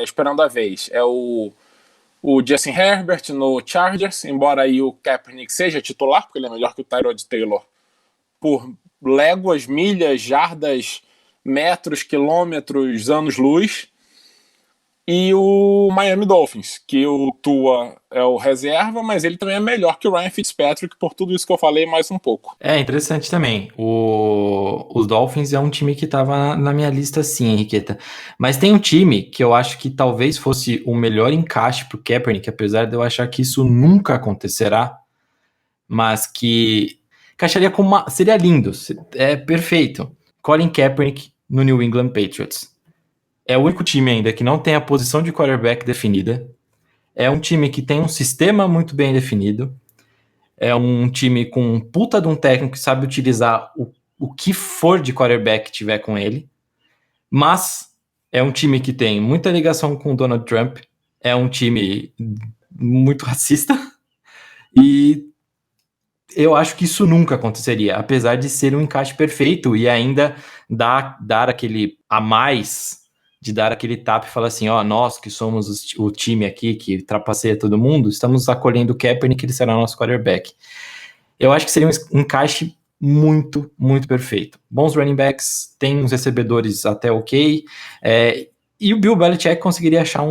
Esperando a vez. É o Justin Herbert no Chargers, embora aí o Kaepernick seja titular, porque ele é melhor que o Tyrod Taylor por léguas, milhas, jardas, metros, quilômetros, anos-luz. E o Miami Dolphins, que o Tua é o reserva, mas ele também é melhor que o Ryan Fitzpatrick, por tudo isso que eu falei, mais um pouco. É interessante também. Os Dolphins é um time que estava na minha lista sim, Henriqueta. Mas tem um time que eu acho que talvez fosse o melhor encaixe para o Kaepernick, apesar de eu achar que isso nunca acontecerá, mas que encaixaria como seria lindo, é perfeito. Colin Kaepernick no New England Patriots. É o único time ainda que não tem a posição de quarterback definida. É um time que tem um sistema muito bem definido. É um time com um puta de um técnico que sabe utilizar o que for de quarterback que tiver com ele. Mas é um time que tem muita ligação com o Donald Trump. É um time muito racista. E eu acho que isso nunca aconteceria, apesar de ser um encaixe perfeito e ainda dar aquele a mais, de dar aquele tapa e falar assim, nós que somos o time aqui que trapaceia todo mundo, estamos acolhendo o Kaepernick, ele será nosso quarterback. Eu acho que seria um encaixe muito, muito perfeito. Bons running backs, tem uns recebedores até ok, E o Bill Belichick conseguiria achar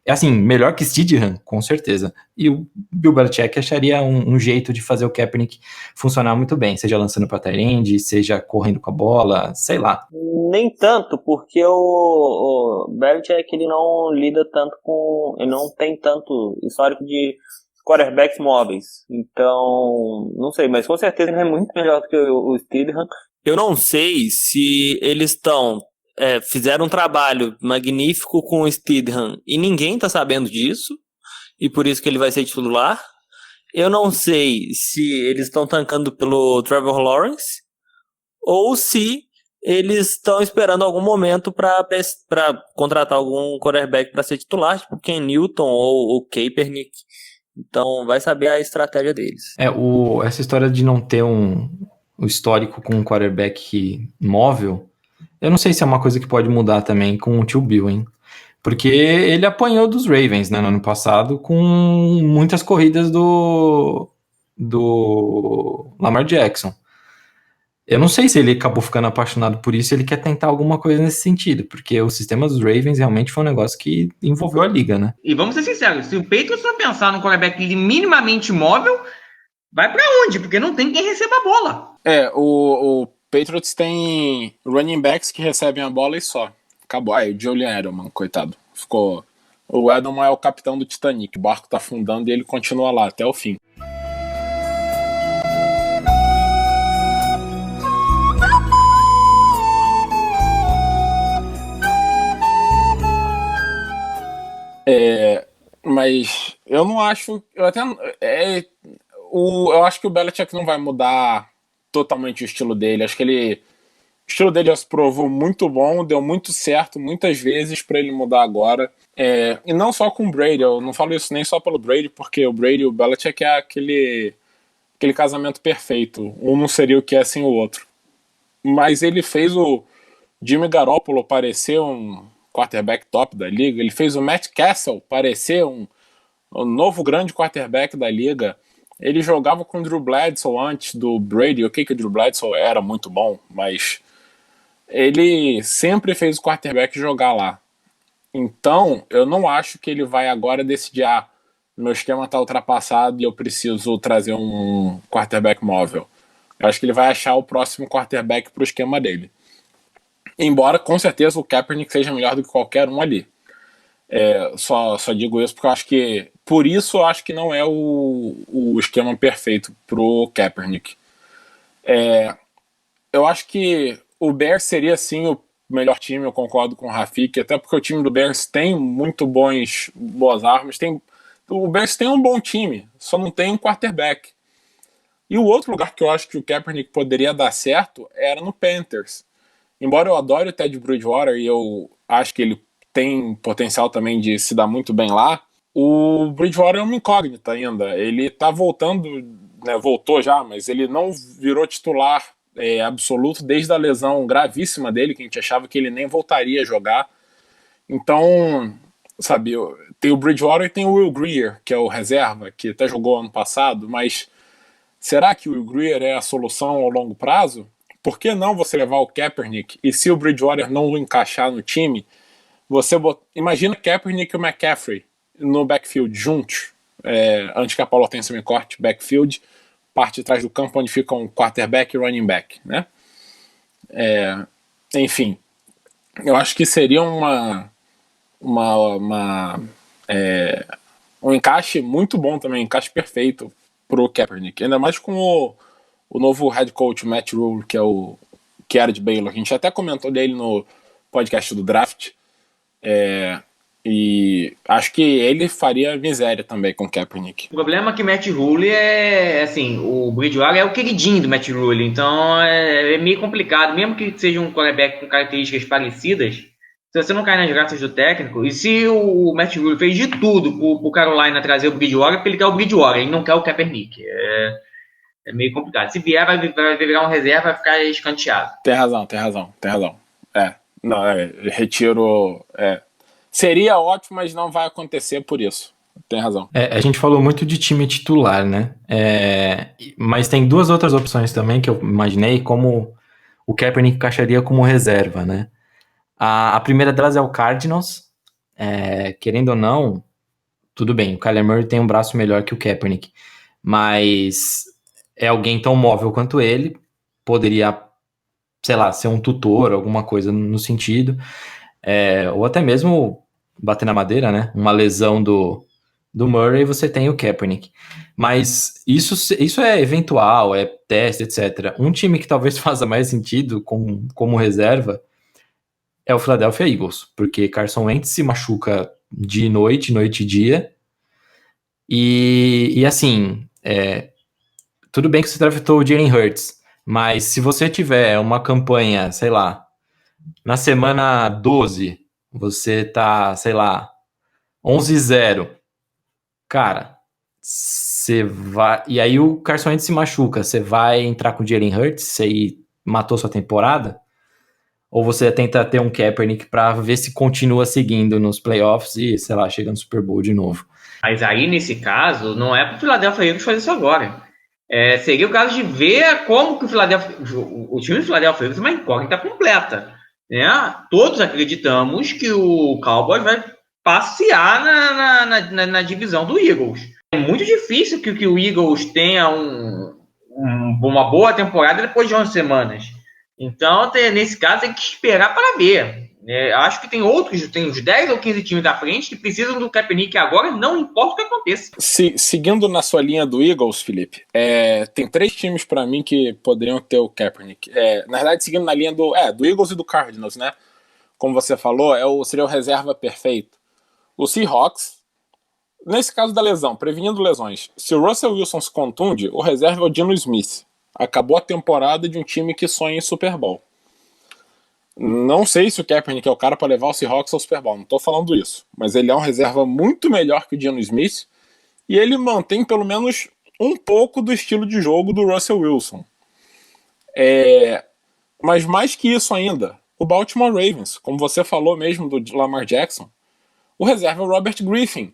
assim, melhor que Stidham, com certeza. E o Bill Belichick acharia um jeito de fazer o Kaepernick funcionar muito bem, seja lançando para tight end, seja correndo com a bola, sei lá. Nem tanto, porque o Belichick ele não lida tanto com... Ele não tem tanto histórico de quarterbacks móveis. Então, não sei, mas com certeza ele é muito melhor do que o Stidham. Eu não sei se eles fizeram um trabalho magnífico com o Stidham e ninguém tá sabendo disso, e por isso que ele vai ser titular. Eu não sei se eles estão tancando pelo Trevor Lawrence ou se eles estão esperando algum momento para contratar algum quarterback para ser titular, tipo Ken Newton ou o Kaepernick. Então vai saber a estratégia deles. Essa história de não ter o histórico com um quarterback móvel, eu não sei se é uma coisa que pode mudar também com o tio Bill, hein? Porque ele apanhou dos Ravens, né, no ano passado, com muitas corridas do Lamar Jackson. Eu não sei se ele acabou ficando apaixonado por isso, ele quer tentar alguma coisa nesse sentido, porque o sistema dos Ravens realmente foi um negócio que envolveu a liga, né? E vamos ser sinceros, se o Patriots não pensar num quarterback minimamente móvel, vai pra onde? Porque não tem quem receba a bola. O Patriots tem running backs que recebem a bola e só. Acabou. Aí o Julian Edelman, coitado. Ficou. O Edelman é o capitão do Titanic. O barco tá afundando e ele continua lá até o fim. Mas eu não acho. Eu acho que o Belichick não vai mudar totalmente o estilo dele. Acho que o estilo dele já se provou muito bom, deu muito certo muitas vezes para ele mudar agora. E não só com o Brady, eu não falo isso nem só pelo Brady, porque o Brady e o Belichick é aquele casamento perfeito. Um não seria o que é sem o outro. Mas ele fez o Jimmy Garoppolo parecer um quarterback top da liga. Ele fez o Matt Castle parecer um novo grande quarterback da liga. Ele jogava com o Drew Bledsoe antes do Brady. Ok que o Drew Bledsoe era muito bom, mas ele sempre fez o quarterback jogar lá. Então, eu não acho que ele vai agora decidir, meu esquema está ultrapassado e eu preciso trazer um quarterback móvel. Eu acho que ele vai achar o próximo quarterback para o esquema dele. Embora, com certeza, o Kaepernick seja melhor do que qualquer um ali. Só digo isso porque eu acho que... Por isso, eu acho que não é o esquema perfeito pro Kaepernick. Eu acho que o Bears seria, sim, o melhor time, eu concordo com o Rafik, até porque o time do Bears tem muito boas armas. O Bears tem um bom time, só não tem um quarterback. E o outro lugar que eu acho que o Kaepernick poderia dar certo era no Panthers. Embora eu adore o Ted Bridgewater e eu acho que ele tem potencial também de se dar muito bem lá, o Bridgewater é uma incógnita ainda. Ele tá voltando, né, voltou já, mas ele não virou titular absoluto desde a lesão gravíssima dele, que a gente achava que ele nem voltaria a jogar. Então, sabe, tem o Bridgewater e tem o Will Grier, que é o reserva, que até jogou ano passado, mas será que o Will Grier é a solução ao longo prazo? Por que não você levar o Kaepernick? E se o Bridgewater não o encaixar no time, imagina Kaepernick e o McCaffrey no backfield juntos, antes que a Paulo Hortência me corte, backfield, parte de trás do campo onde ficam quarterback e running back, né? Enfim, eu acho que seria um encaixe muito bom também, um encaixe perfeito pro Kaepernick, ainda mais com o novo head coach Matt Rhule, que era de Baylor. A gente até comentou dele no podcast do Draft, e acho que ele faria miséria também com o Kaepernick. O problema é que o Matt Rhule o Bridgewater é o queridinho do Matt Rhule, então é meio complicado, mesmo que seja um quarterback com características parecidas, se você não cai nas graças do técnico, e se o Matt Rhule fez de tudo pro Carolina trazer o Bridgewater, porque ele quer o Bridgewater, ele não quer o Kaepernick. É meio complicado. Se vier, vai virar um reserva, vai ficar escanteado. Tem razão. Retiro. Seria ótimo, mas não vai acontecer por isso. Tem razão. A gente falou muito de time titular, né? Mas tem duas outras opções também que eu imaginei como o Kaepernick encaixaria como reserva, né? A primeira delas é o Cardinals. Querendo ou não, tudo bem, o Kyler Murray tem um braço melhor que o Kaepernick, mas é alguém tão móvel quanto ele, poderia, sei lá, ser um tutor, alguma coisa no sentido, ou até mesmo bater na madeira, né? Uma lesão do Murray, você tem o Kaepernick. Mas isso é eventual, é teste, etc. Um time que talvez faça mais sentido como reserva é o Philadelphia Eagles, porque Carson Wentz se machuca de noite e dia, e assim, tudo bem que você draftou o Jalen Hurts, mas se você tiver uma campanha, sei lá, na semana 12, você tá, sei lá, 11-0, cara, você vai... E aí o Carson Wentz se machuca, você vai entrar com o Jalen Hurts, você matou sua temporada? Ou você tenta ter um Kaepernick pra ver se continua seguindo nos playoffs e, sei lá, chega no Super Bowl de novo? Mas aí, nesse caso, não é pro Philadelphia Eagles fazer isso agora. Seria o caso de ver como que o time do Philadelphia Eagles é uma incógnita completa. Né? Todos acreditamos que o Cowboys vai passear na divisão do Eagles. É muito difícil que o Eagles tenha uma boa temporada depois de 11 semanas. Então, nesse caso, tem que esperar para ver. Acho que tem uns 10 ou 15 times da frente que precisam do Kaepernick agora, não importa o que aconteça. Seguindo na sua linha do Eagles, Felipe, tem 3 times para mim que poderiam ter o Kaepernick. Na verdade, seguindo na linha do Eagles e do Cardinals, né? Como você falou, seria o reserva perfeito. O Seahawks, nesse caso da lesão, prevenindo lesões, se o Russell Wilson se contunde, o reserva é o Geno Smith. Acabou a temporada de um time que sonha em Super Bowl. Não sei se o Kaepernick é o cara para levar o Seahawks ao Super Bowl, não estou falando isso. Mas ele é um reserva muito melhor que o Geno Smith e ele mantém pelo menos um pouco do estilo de jogo do Russell Wilson. Mas mais que isso ainda, o Baltimore Ravens, como você falou mesmo do Lamar Jackson, o reserva é o Robert Griffin,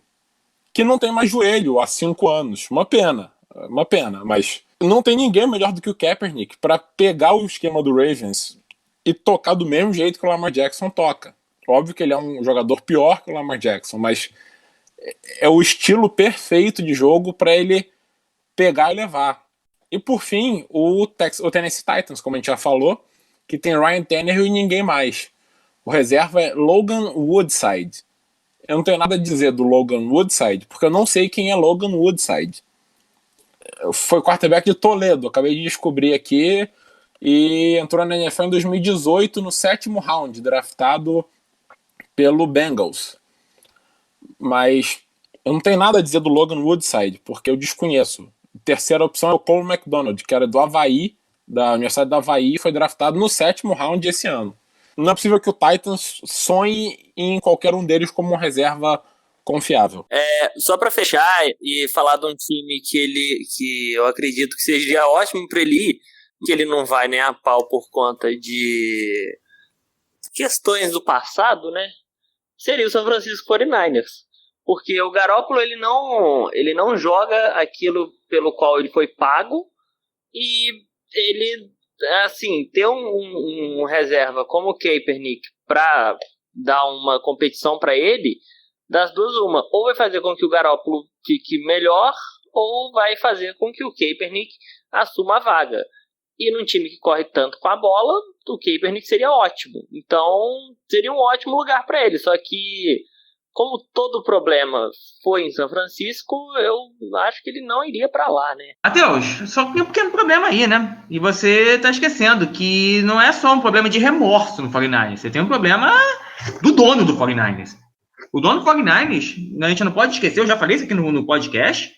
que não tem mais joelho há 5 anos. Uma pena, mas não tem ninguém melhor do que o Kaepernick para pegar o esquema do Ravens e tocar do mesmo jeito que o Lamar Jackson toca. Óbvio que ele é um jogador pior que o Lamar Jackson, mas é o estilo perfeito de jogo para ele pegar e levar. E por fim, o Tennessee Titans, como a gente já falou, que tem Ryan Tannehill e ninguém mais. O reserva é Logan Woodside. Eu não tenho nada a dizer do Logan Woodside, porque eu não sei quem é Logan Woodside. Foi quarterback de Toledo, acabei de descobrir aqui, e entrou na NFL em 2018 no 7º round, draftado pelo Bengals. Mas eu não tenho nada a dizer do Logan Woodside, porque eu desconheço. A terceira opção é o Cole McDonald, que era do Havaí, da Universidade do Havaí, e foi draftado no 7º round esse ano. Não é possível que o Titans sonhe em qualquer um deles como uma reserva confiável. Só para fechar e falar de um time que eu acredito que seria ótimo para ele ir, que ele não vai nem a pau por conta de questões do passado, né? Seria o San Francisco 49ers. Porque o Garoppolo ele não joga aquilo pelo qual ele foi pago, e ele, assim, ter um reserva como o Kaepernick para dar uma competição para ele, das duas uma, ou vai fazer com que o Garoppolo fique melhor, ou vai fazer com que o Kaepernick assuma a vaga. E num time que corre tanto com a bola, o Kaepernick seria ótimo. Então, seria um ótimo lugar para ele. Só que, como todo problema foi em São Francisco, eu acho que ele não iria para lá, né? Matheus, só que tem um pequeno problema aí, né? E você tá esquecendo que não é só um problema de remorso no 49ers. Você tem um problema do dono do 49ers. O dono do 49ers, a gente não pode esquecer, eu já falei isso aqui no podcast,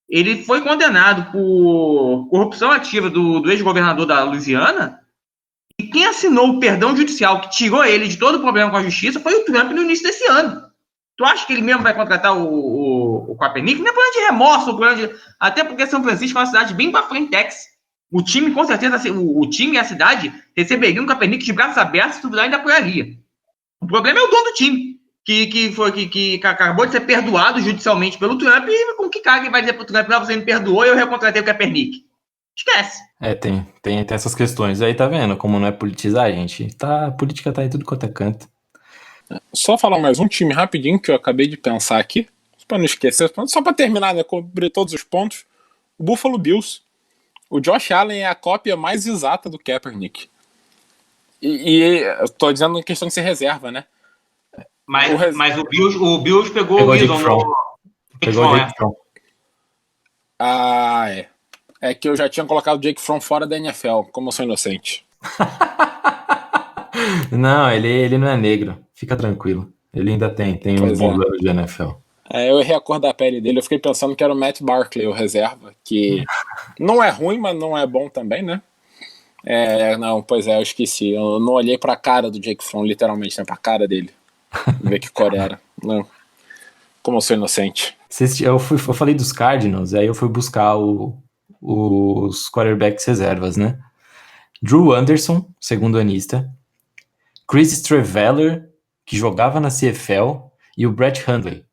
ele foi condenado por corrupção ativa do ex-governador da Louisiana, e quem assinou o perdão judicial que tirou ele de todo o problema com a justiça foi o Trump no início desse ano. Tu acha que ele mesmo vai contratar o Kaepernick? Não é problema de remorso, até porque São Francisco é uma cidade bem para frente, Texas. O time, com certeza, o time e a cidade receberiam um Kaepernick de braços abertos, se duvidar, ainda apoiaria. O problema é o dono do time, que acabou de ser perdoado judicialmente pelo Trump, e com que cara vai dizer pro Trump, não, você me perdoou e eu recontratei o Kaepernick. esquece. Tem essas questões aí, tá vendo? Como não é politizar, gente. A política tá em tudo quanto é canto. Só falar mais um time rapidinho que eu acabei de pensar aqui, pra não esquecer, só pra terminar, né? Cobrir todos os pontos. O Buffalo Bills. O Josh Allen é a cópia mais exata do Kaepernick. E eu tô dizendo em questão de ser reserva, né? Mas o Bills pegou Pegou o o Jake Wilson Fromm. Pegou o é. Jake Fromm. Ah, é. É que eu já tinha colocado o Jake Fromm fora da NFL, como eu sou inocente. Não, ele não é negro. Fica tranquilo. Ele ainda tem Pois um bom é. duelo de NFL. Eu errei a cor da pele dele, eu fiquei pensando que era o Matt Barkley, o reserva, que não é ruim, mas não é bom também, né? Não, pois é, eu esqueci. Eu não olhei pra cara do Jake Fromm, literalmente, né? Pra cara dele. Ver que cor era. Não. Como eu sou inocente. Eu falei dos Cardinals, aí eu fui buscar os quarterbacks reservas, né? Drew Anderson, segundo anista. Chris Streveler, que jogava na CFL. E o Brett Hundley.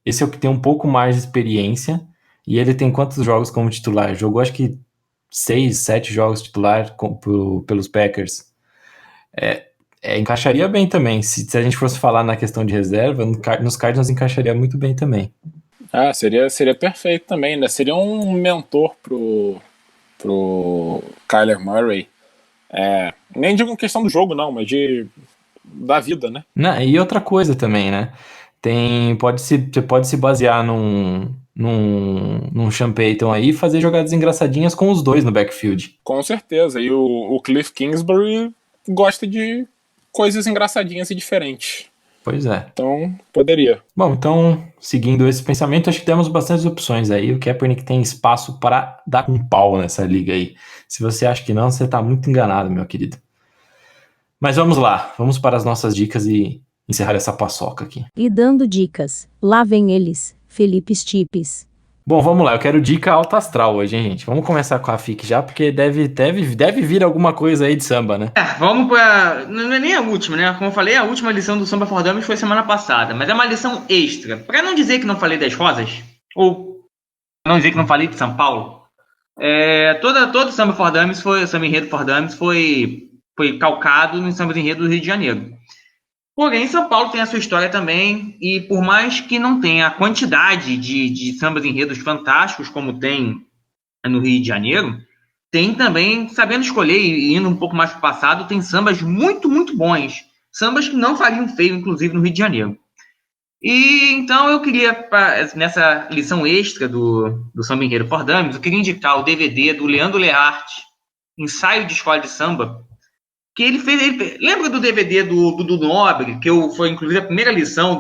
Esse é o que tem um pouco mais de experiência. E ele tem quantos jogos como titular? Jogou acho que 6, 7 jogos titular pelos Packers. Encaixaria bem também. Se a gente fosse falar na questão de reserva, nos Cardinals encaixaria muito bem também. Seria perfeito também, né? Seria um mentor pro Kyler Murray. Nem digo em questão do jogo, não, mas da vida, né? Não, e outra coisa também, né? Você pode se basear num Sean Payton aí e fazer jogadas engraçadinhas com os dois no backfield. Com certeza. E o Cliff Kingsbury gosta de coisas engraçadinhas e diferentes. Pois é. Então, poderia. Bom, então, seguindo esse pensamento, acho que temos bastantes opções aí. O Kaepernick tem espaço para dar um pau nessa liga aí. Se você acha que não, você tá muito enganado, meu querido. Mas vamos lá, vamos para as nossas dicas e encerrar essa paçoca aqui. E dando dicas, lá vem eles, Felipe Stipes. Bom, vamos lá, eu quero dica alta astral hoje, hein, gente? Vamos começar com a FIC já, porque deve vir alguma coisa aí de samba, né? Vamos pra... Não é nem a última, né? Como eu falei, a última lição do Samba for Dummies foi semana passada, mas é uma lição extra. Pra não dizer que não falei das Rosas, ou não dizer que não falei de São Paulo, todo Samba for Dummies o Samba Enredo for Dummies foi calcado no Samba Enredo do Rio de Janeiro. Porém, São Paulo tem a sua história também, e por mais que não tenha a quantidade de sambas enredos fantásticos como tem no Rio de Janeiro, tem também, sabendo escolher e indo um pouco mais para o passado, tem sambas muito, muito bons. Sambas que não fariam feio, inclusive, no Rio de Janeiro. E então eu queria, nessa lição extra do Samba Enredo for Dummies, eu queria indicar o DVD do Leandro Learte, Ensaio de Escola de Samba, que ele fez. Lembra do DVD do Dudu Nobre, que foi inclusive a primeira lição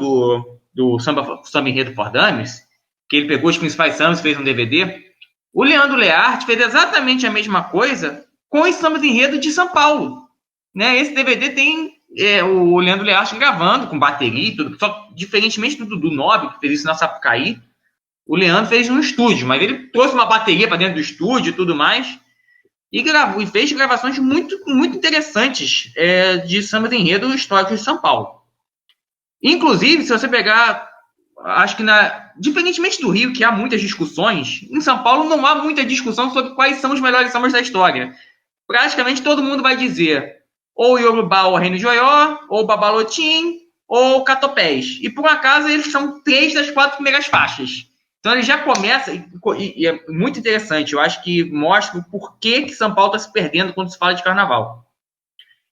do Samba Enredo for Dummies, que ele pegou os principais sambas e fez um DVD? O Leandro Learte fez exatamente a mesma coisa com os sambas enredo de São Paulo. Né? Esse DVD tem o Leandro Learte gravando com bateria e tudo, só diferentemente do Dudu Nobre, que fez isso na Sapucaí, o Leandro fez no estúdio, mas ele trouxe uma bateria para dentro do estúdio e tudo mais, e gravou, e fez gravações muito, muito interessantes de samba de enredo históricos de São Paulo. Inclusive, se você pegar, acho que diferentemente do Rio, que há muitas discussões, em São Paulo não há muita discussão sobre quais são os melhores sambas da história. Praticamente todo mundo vai dizer ou Yorubá ou Reino de Oió, ou Babalotim, ou Catopés. E por um acaso eles são 3 das 4 primeiras faixas. Então ele já começa, e é muito interessante, eu acho que mostra o porquê que São Paulo está se perdendo quando se fala de carnaval.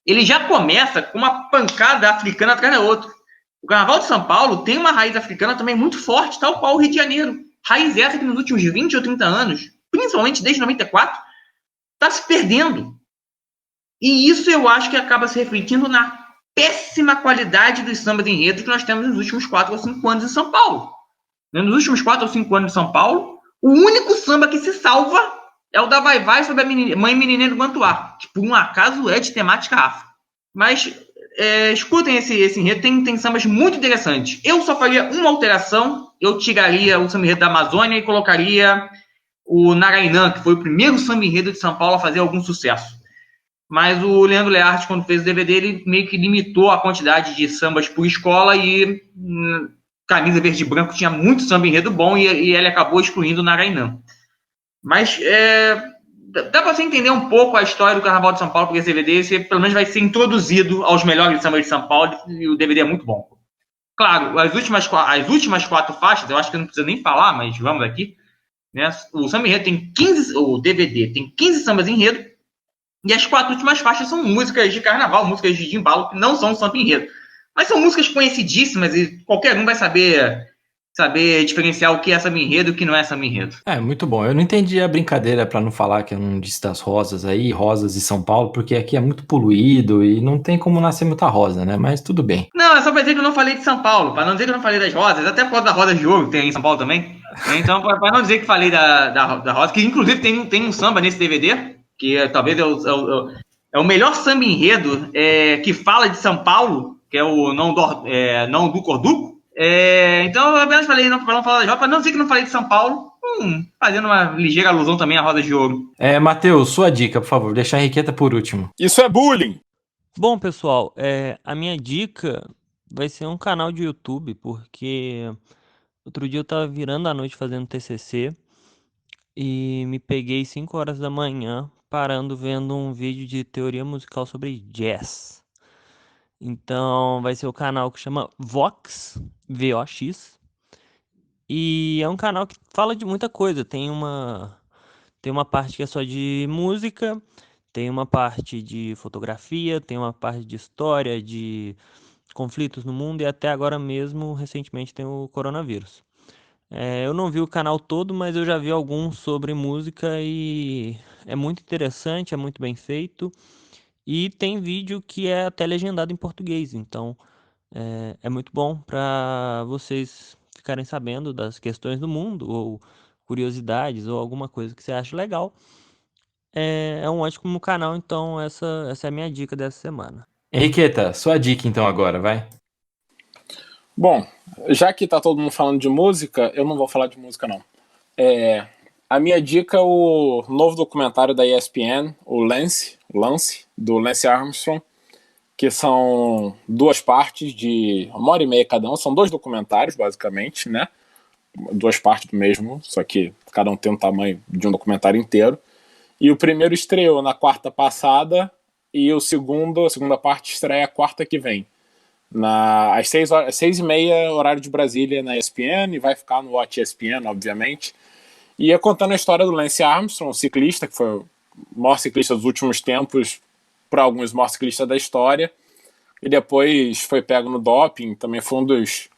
Ele já começa com uma pancada africana atrás da outra. O carnaval de São Paulo tem uma raiz africana também muito forte, tal qual o Rio de Janeiro. Raiz essa que nos últimos 20 ou 30 anos, principalmente desde 94, está se perdendo. E isso eu acho que acaba se refletindo na péssima qualidade dos sambas enredos que nós temos nos últimos 4 ou 5 anos em São Paulo. Nos últimos 4 ou 5 anos em São Paulo, o único samba que se salva é o da Vai Vai sobre a Mãe Menininha do Guantuá, que por um acaso é de temática afro. Mas escutem esse enredo, tem sambas muito interessantes. Eu só faria uma alteração, eu tiraria o samba enredo da Amazônia e colocaria o Narainã, que foi o primeiro samba enredo de São Paulo a fazer algum sucesso. Mas o Leandro Learte, quando fez o DVD, ele meio que limitou a quantidade de sambas por escola e Camisa Verde e Branco tinha muito samba enredo bom e ele acabou excluindo o Narainã. Mas dá pra você entender um pouco a história do Carnaval de São Paulo, porque esse DVD você, pelo menos vai ser introduzido aos melhores sambas de São Paulo, e o DVD é muito bom. Claro, as últimas 4 faixas, eu acho que eu não preciso nem falar, mas vamos aqui, né? O samba enredo tem 15, o DVD tem 15 sambas enredo, e as 4 últimas faixas são músicas de carnaval, músicas de embalo, que não são samba enredo. Mas são músicas conhecidíssimas e qualquer um vai saber diferenciar o que é samba enredo e o que não é samba enredo. Muito bom. Eu não entendi a brincadeira pra não falar que eu não disse das rosas aí, rosas de São Paulo, porque aqui é muito poluído e não tem como nascer muita rosa, né? Mas tudo bem. Não, é só pra dizer que eu não falei de São Paulo, pra não dizer que eu não falei das rosas, até por causa da roda de ouro que tem em São Paulo também. Então, pra não dizer que falei da rosa, que inclusive tem um samba nesse DVD, que talvez é o melhor samba enredo que fala de São Paulo, que é o Não do Corduco. Então eu apenas falei pra não falar da roda, pra não dizer que não falei de São Paulo, fazendo uma ligeira alusão também à roda de ouro. Matheus, sua dica, por favor, deixa a Henriqueta por último. Isso é bullying! Bom, pessoal, a minha dica vai ser um canal de YouTube, porque outro dia eu tava virando a noite fazendo TCC e me peguei 5 horas da manhã parando vendo um vídeo de teoria musical sobre jazz. Então vai ser o canal que chama Vox, VOX, e é um canal que fala de muita coisa. Tem uma parte que é só de música, tem uma parte de fotografia, tem uma parte de história, de conflitos no mundo e até agora mesmo, recentemente, tem o coronavírus. Eu não vi o canal todo, mas eu já vi alguns sobre música e é muito interessante, é muito bem feito. E tem vídeo que é até legendado em português, então é muito bom para vocês ficarem sabendo das questões do mundo, ou curiosidades, ou alguma coisa que você acha legal. É um ótimo canal, então essa é a minha dica dessa semana. Henriqueta, sua dica então agora, vai. Bom, já que tá todo mundo falando de música, eu não vou falar de música, não. A minha dica é o novo documentário da ESPN, o Lance, do Lance Armstrong, que são 2 partes de 1h30 cada um. São 2 documentários, basicamente, né? 2 partes do mesmo, só que cada um tem o tamanho de um documentário inteiro. E o primeiro estreou na quarta passada e a segunda parte estreia a quarta que vem. Às 6h30, horário de Brasília, na ESPN, e vai ficar no Watch ESPN, obviamente. E é contando a história do Lance Armstrong, um ciclista, que foi o maior ciclista dos últimos tempos, para alguns, o maior ciclista da história. E depois foi pego no doping, também foi um dos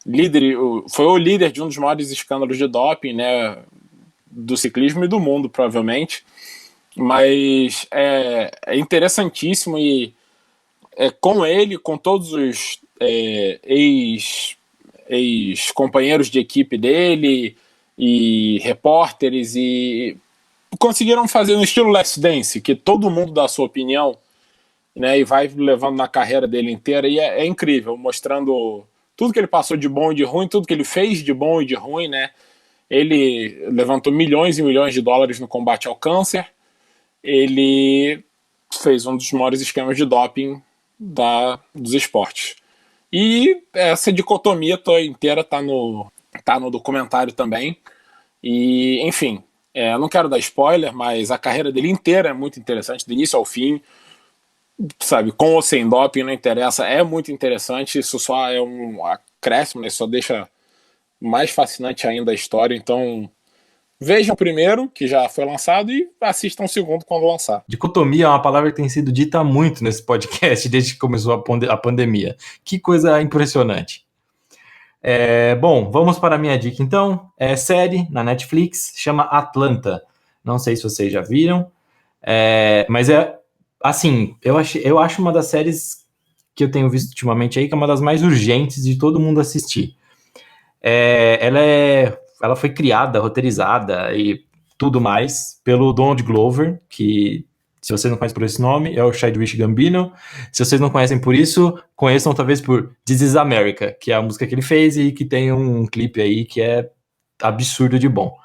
líderes, foi o líder de um dos maiores escândalos de doping, né, do ciclismo e do mundo, provavelmente. Mas é interessantíssimo e com ele, com todos os ex-companheiros de equipe dele e repórteres, e conseguiram fazer no estilo Let's Dance, que todo mundo dá a sua opinião, né, e vai levando na carreira dele inteira, e é incrível, mostrando tudo que ele passou de bom e de ruim, tudo que ele fez de bom e de ruim, né. Ele levantou milhões e milhões de dólares no combate ao câncer, ele fez um dos maiores esquemas de doping dos esportes. E essa dicotomia inteira tá no documentário também. E, enfim, eu não quero dar spoiler, mas a carreira dele inteira é muito interessante, do início ao fim, sabe, com ou sem doping, não interessa, é muito interessante. Isso só é um acréscimo, né? Só deixa mais fascinante ainda a história. Então, vejam o primeiro, que já foi lançado, e assistam o segundo quando lançar. Dicotomia é uma palavra que tem sido dita muito nesse podcast desde que começou a pandemia. Que coisa impressionante. Bom, vamos para a minha dica então. É série na Netflix, chama Atlanta. Não sei se vocês já viram, mas assim, eu acho uma das séries que eu tenho visto ultimamente aí, que é uma das mais urgentes de todo mundo assistir. Ela foi criada, roteirizada e tudo mais pelo Donald Glover, que, se vocês não conhecem por esse nome, é o Childish Gambino. Se vocês não conhecem por isso, conheçam talvez por This Is America, que é a música que ele fez e que tem um clipe aí que é absurdo de bom.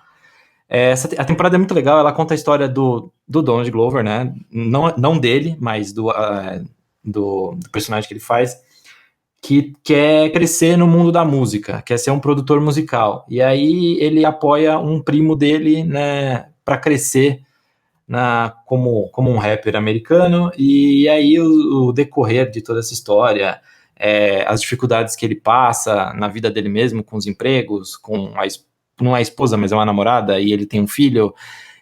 A temporada é muito legal, ela conta a história do Donald Glover, né? Não dele, mas do personagem que ele faz, que quer crescer no mundo da música, quer ser um produtor musical. E aí ele apoia um primo dele, né, para crescer como um rapper americano, e aí o decorrer de toda essa história, as dificuldades que ele passa na vida dele mesmo, com os empregos, não é a esposa, mas é uma namorada, e ele tem um filho,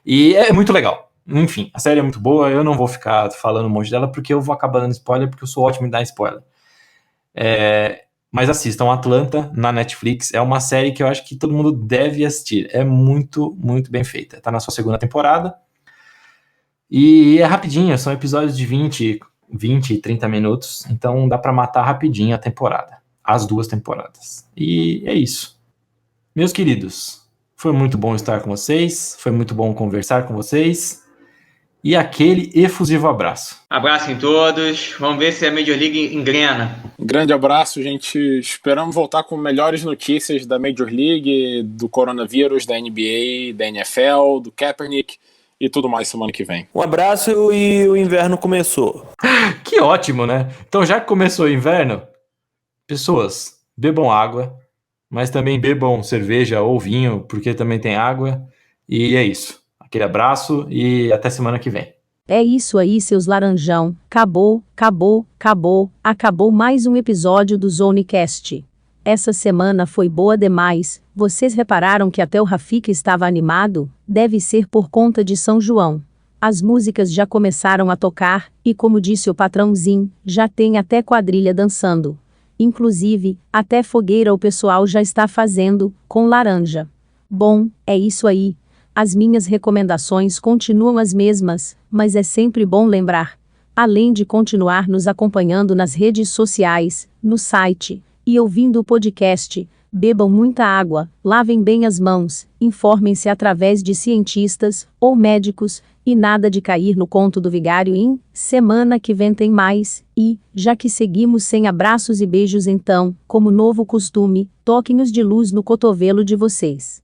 e é muito legal. Enfim, a série é muito boa, eu não vou ficar falando um monte dela, porque eu vou acabar dando spoiler, porque eu sou ótimo em dar spoiler. Mas assistam Atlanta na Netflix, é uma série que eu acho que todo mundo deve assistir, é muito, muito bem feita. Tá na sua segunda temporada, e é rapidinho, são episódios de 20, 30 minutos, então dá pra matar rapidinho a temporada, as 2 temporadas. E é isso. Meus queridos, foi muito bom estar com vocês, foi muito bom conversar com vocês, e aquele efusivo abraço. Abraço em todos, vamos ver se a Major League engrena. Um grande abraço, gente. Esperamos voltar com melhores notícias da Major League, do coronavírus, da NBA, da NFL, do Kaepernick e tudo mais semana que vem. Um abraço e o inverno começou. Que ótimo, né? Então, já que começou o inverno, pessoas, bebam água, mas também bebam cerveja ou vinho, porque também tem água. E é isso. Aquele abraço e até semana que vem. É isso aí, seus laranjão. Acabou mais um episódio do Zonecast. Essa semana foi boa demais. Vocês repararam que até o Rafika estava animado? Deve ser por conta de São João. As músicas já começaram a tocar, e como disse o patrãozinho, já tem até quadrilha dançando. Inclusive, até fogueira o pessoal já está fazendo, com laranja. Bom, é isso aí. As minhas recomendações continuam as mesmas, mas é sempre bom lembrar. Além de continuar nos acompanhando nas redes sociais, no site, e ouvindo o podcast, bebam muita água, lavem bem as mãos, informem-se através de cientistas ou médicos, e nada de cair no conto do vigário em semana que vem tem mais, e, já que seguimos sem abraços e beijos então, como novo costume, toquem-os de luz no cotovelo de vocês.